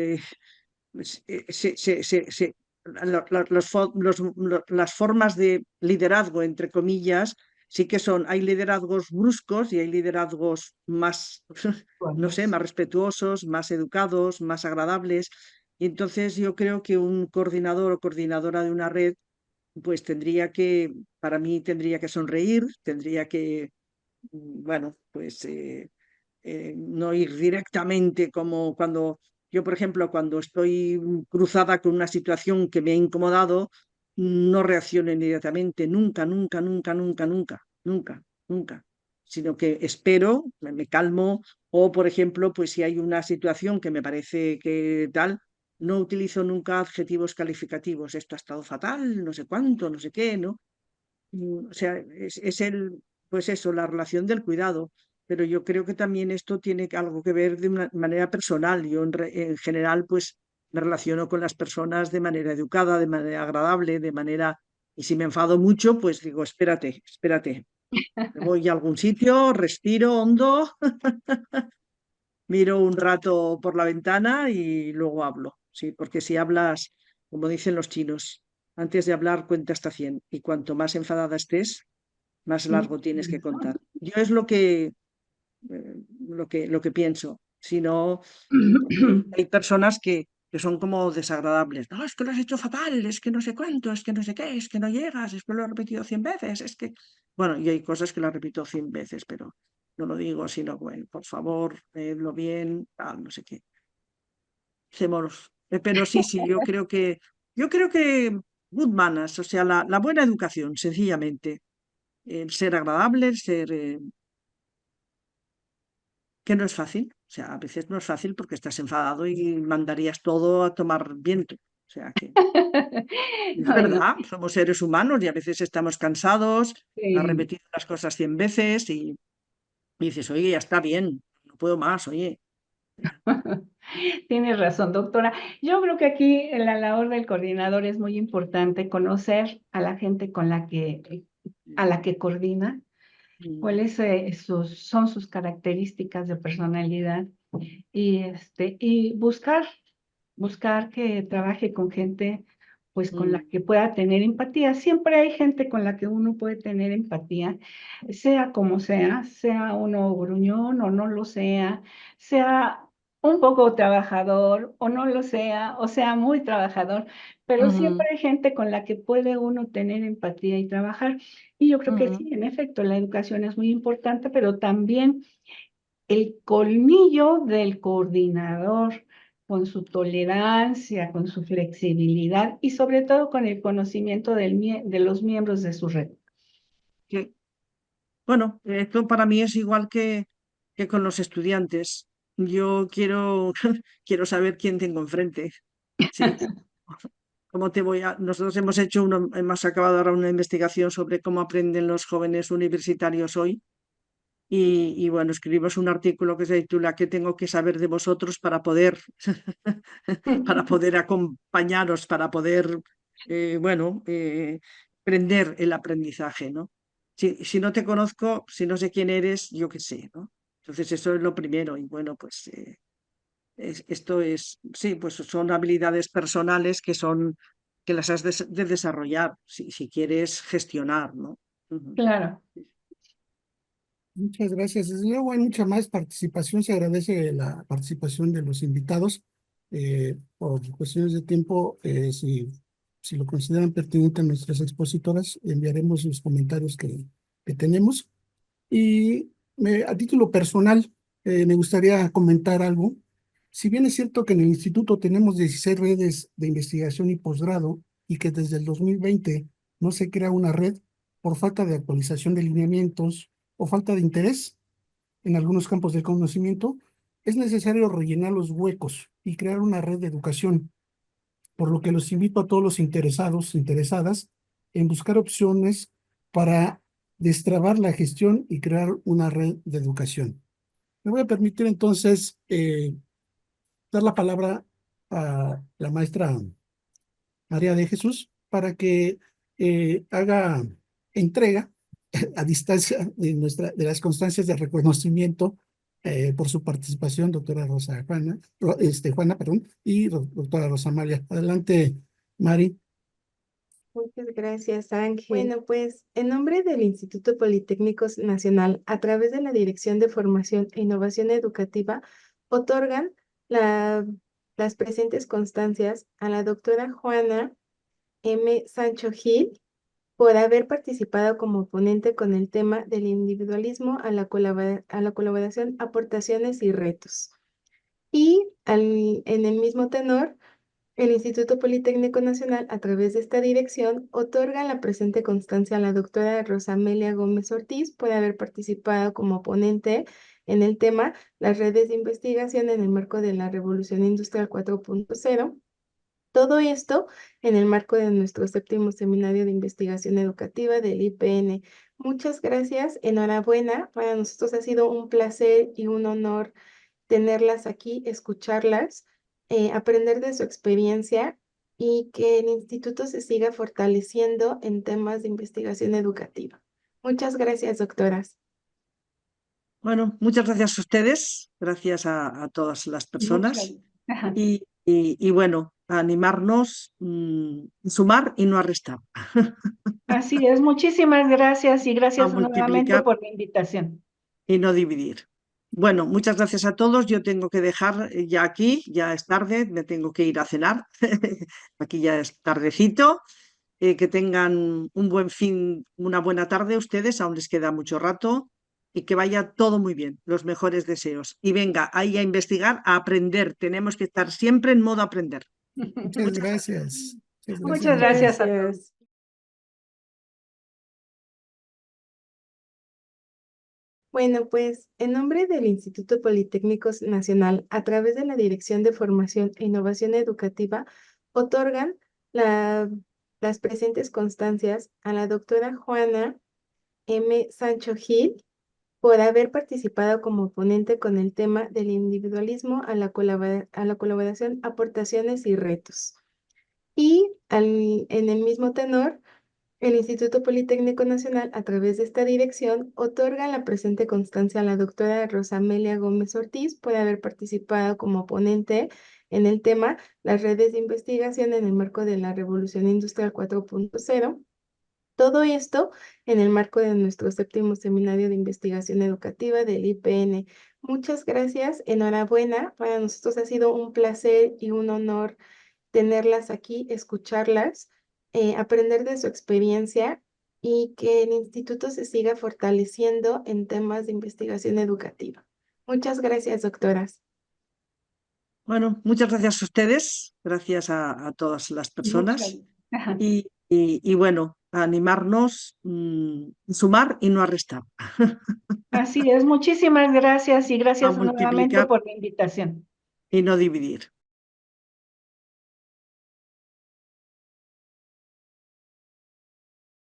las formas de liderazgo, entre comillas, sí que hay liderazgos bruscos y hay liderazgos más, no sé, más respetuosos, más educados, más agradables. Y entonces yo creo que un coordinador o coordinadora de una red, pues para mí tendría que sonreír, tendría que, bueno, pues no ir directamente como cuando yo, por ejemplo, cuando estoy cruzada con una situación que me ha incomodado, no reacciono inmediatamente, nunca, nunca, nunca, nunca, nunca, nunca, nunca, sino que espero, me calmo, o por ejemplo, pues si hay una situación que me parece que tal, no utilizo nunca adjetivos calificativos, esto ha estado fatal, no sé cuánto, no sé qué, ¿no? O sea, pues eso, la relación del cuidado. Pero yo creo que también esto tiene algo que ver de una manera personal. Yo en general, pues me relaciono con las personas de manera educada, de manera agradable, y si me enfado mucho, pues digo, espérate, espérate. Me voy a algún sitio, respiro hondo, miro un rato por la ventana y luego hablo. Sí, porque si hablas, como dicen los chinos, antes de hablar cuenta hasta 100 y cuanto más enfadada estés, más largo tienes que contar. Yo es lo que pienso. Si no, hay personas que son como desagradables. No, es que lo has hecho fatal, es que no sé cuánto, es que no sé qué, es que no llegas, es que lo he repetido 100 veces, es que... Bueno, y hay cosas que lo repito 100 veces, pero no lo digo, sino, bueno, por favor, lo bien, tal, no sé qué. Pero sí, sí, yo creo que good manners, o sea, la buena educación, sencillamente. Ser agradable, que no es fácil. O sea, a veces no es fácil porque estás enfadado y mandarías todo a tomar viento. O sea, que es Ay, no. verdad, somos seres humanos y a veces estamos cansados, has Sí. repetido las cosas 100 veces y dices, oye, ya está bien, no puedo más, oye. Tienes razón, doctora. Yo creo que aquí en la labor del coordinador es muy importante conocer a la gente a la que coordina, Mm, cuáles son sus características de personalidad y buscar que trabaje con gente pues con la mm, que pueda tener empatía. Siempre hay gente con la que uno puede tener empatía, sea como sea uno gruñón o no lo sea un poco trabajador o no lo sea, o sea muy trabajador, pero siempre hay gente con la que puede uno tener empatía y trabajar. Y yo creo que sí, en efecto, la educación es muy importante, pero también el colmillo del coordinador, con su tolerancia, con su flexibilidad y sobre todo con el conocimiento de los miembros de su red. Que, bueno, esto para mí es igual que con los estudiantes. Yo quiero, quiero saber quién tengo enfrente. Sí. ¿Cómo te voy a...? Nosotros hemos acabado ahora una investigación sobre cómo aprenden los jóvenes universitarios hoy. Y bueno, escribimos un artículo que se titula ¿Qué tengo que saber de vosotros para poder, para poder acompañaros, para poder, bueno, aprender el aprendizaje, ¿no? Si no te conozco, si no sé quién eres, yo qué sé, ¿no? Entonces eso es lo primero. Y bueno, pues esto es, sí, pues son habilidades personales que las has de desarrollar si quieres gestionar, ¿no? Ujú. Claro. Muchas gracias. Desde luego hay mucha más participación. Se agradece la participación de los invitados. Por cuestiones de tiempo, si lo consideran pertinente a nuestras expositoras, enviaremos los comentarios que tenemos. Y a título personal, me gustaría comentar algo. Si bien es cierto que en el instituto tenemos 16 redes de investigación y posgrado y que desde el 2020 no se crea una red por falta de actualización de lineamientos o falta de interés en algunos campos del conocimiento, es necesario rellenar los huecos y crear una red de educación, por lo que los invito a todos los interesados, interesadas, en buscar opciones para destrabar la gestión y crear una red de educación. Me voy a permitir entonces dar la palabra a la maestra María de Jesús para que haga entrega a distancia de las constancias de reconocimiento por su participación, doctora Juana, perdón, y doctora Rosa Amalia. Adelante, Mari. Muchas gracias, Ángel. Bueno, pues en nombre del Instituto Politécnico Nacional, a través de la Dirección de Formación e Innovación Educativa, otorgan las presentes constancias a la doctora Juana M. Sancho Gil por haber participado como ponente con el tema del individualismo a la colaboración, aportaciones y retos. Y en el mismo tenor, el Instituto Politécnico Nacional, a través de esta dirección, otorga la presente constancia a la doctora Rosa Amelia Gómez Ortiz por haber participado como ponente en el tema las redes de investigación en el marco de la Revolución Industrial 4.0. Todo esto en el marco de nuestro 7º Seminario de Investigación Educativa del IPN. Muchas gracias, enhorabuena. Para nosotros ha sido un placer y un honor tenerlas aquí, escucharlas, aprender de su experiencia y que el instituto se siga fortaleciendo en temas de investigación educativa. Muchas gracias, doctoras. Bueno, muchas gracias a ustedes, gracias a todas las personas Ajá. y bueno, a animarnos, sumar y no a restar, Así es, muchísimas gracias y a gracias nuevamente multiplicar por la invitación. y no dividir. Bueno, muchas gracias a todos. Yo tengo que dejar ya aquí, ya es tarde, me tengo que ir a cenar. Aquí ya es tardecito. Que tengan un buen fin, una buena tarde ustedes, aún les queda mucho rato y que vaya todo muy bien, los mejores deseos. Y venga, ahí a investigar, a aprender. Tenemos que estar siempre en modo aprender. Muchas gracias. Muchas Muchas gracias. gracias a todos. Bueno, pues en nombre del Instituto Politécnico Nacional, a través de la Dirección de Formación e Innovación Educativa, otorgan las presentes constancias a la doctora Juana M. Sancho Gil por haber participado como ponente con el tema del individualismo a la colaboración, aportaciones y retos. Y en el mismo tenor, el Instituto Politécnico Nacional, a través de esta dirección, otorga la presente constancia a la doctora Rosa Amelia Gómez Ortiz por haber participado como ponente en el tema las redes de investigación en el marco de la Revolución Industrial 4.0. Todo esto en el marco de nuestro 7º Seminario de Investigación Educativa del IPN. Muchas gracias, enhorabuena. Para nosotros ha sido un placer y un honor tenerlas aquí, escucharlas, aprender de su experiencia y que el instituto se siga fortaleciendo en temas de investigación educativa. Muchas gracias, doctoras. Bueno, muchas gracias a ustedes, gracias a todas las personas Ajá. y bueno, a animarnos, sumar y no a restar, Así es, muchísimas gracias y a gracias nuevamente multiplicar por la invitación. y no dividir.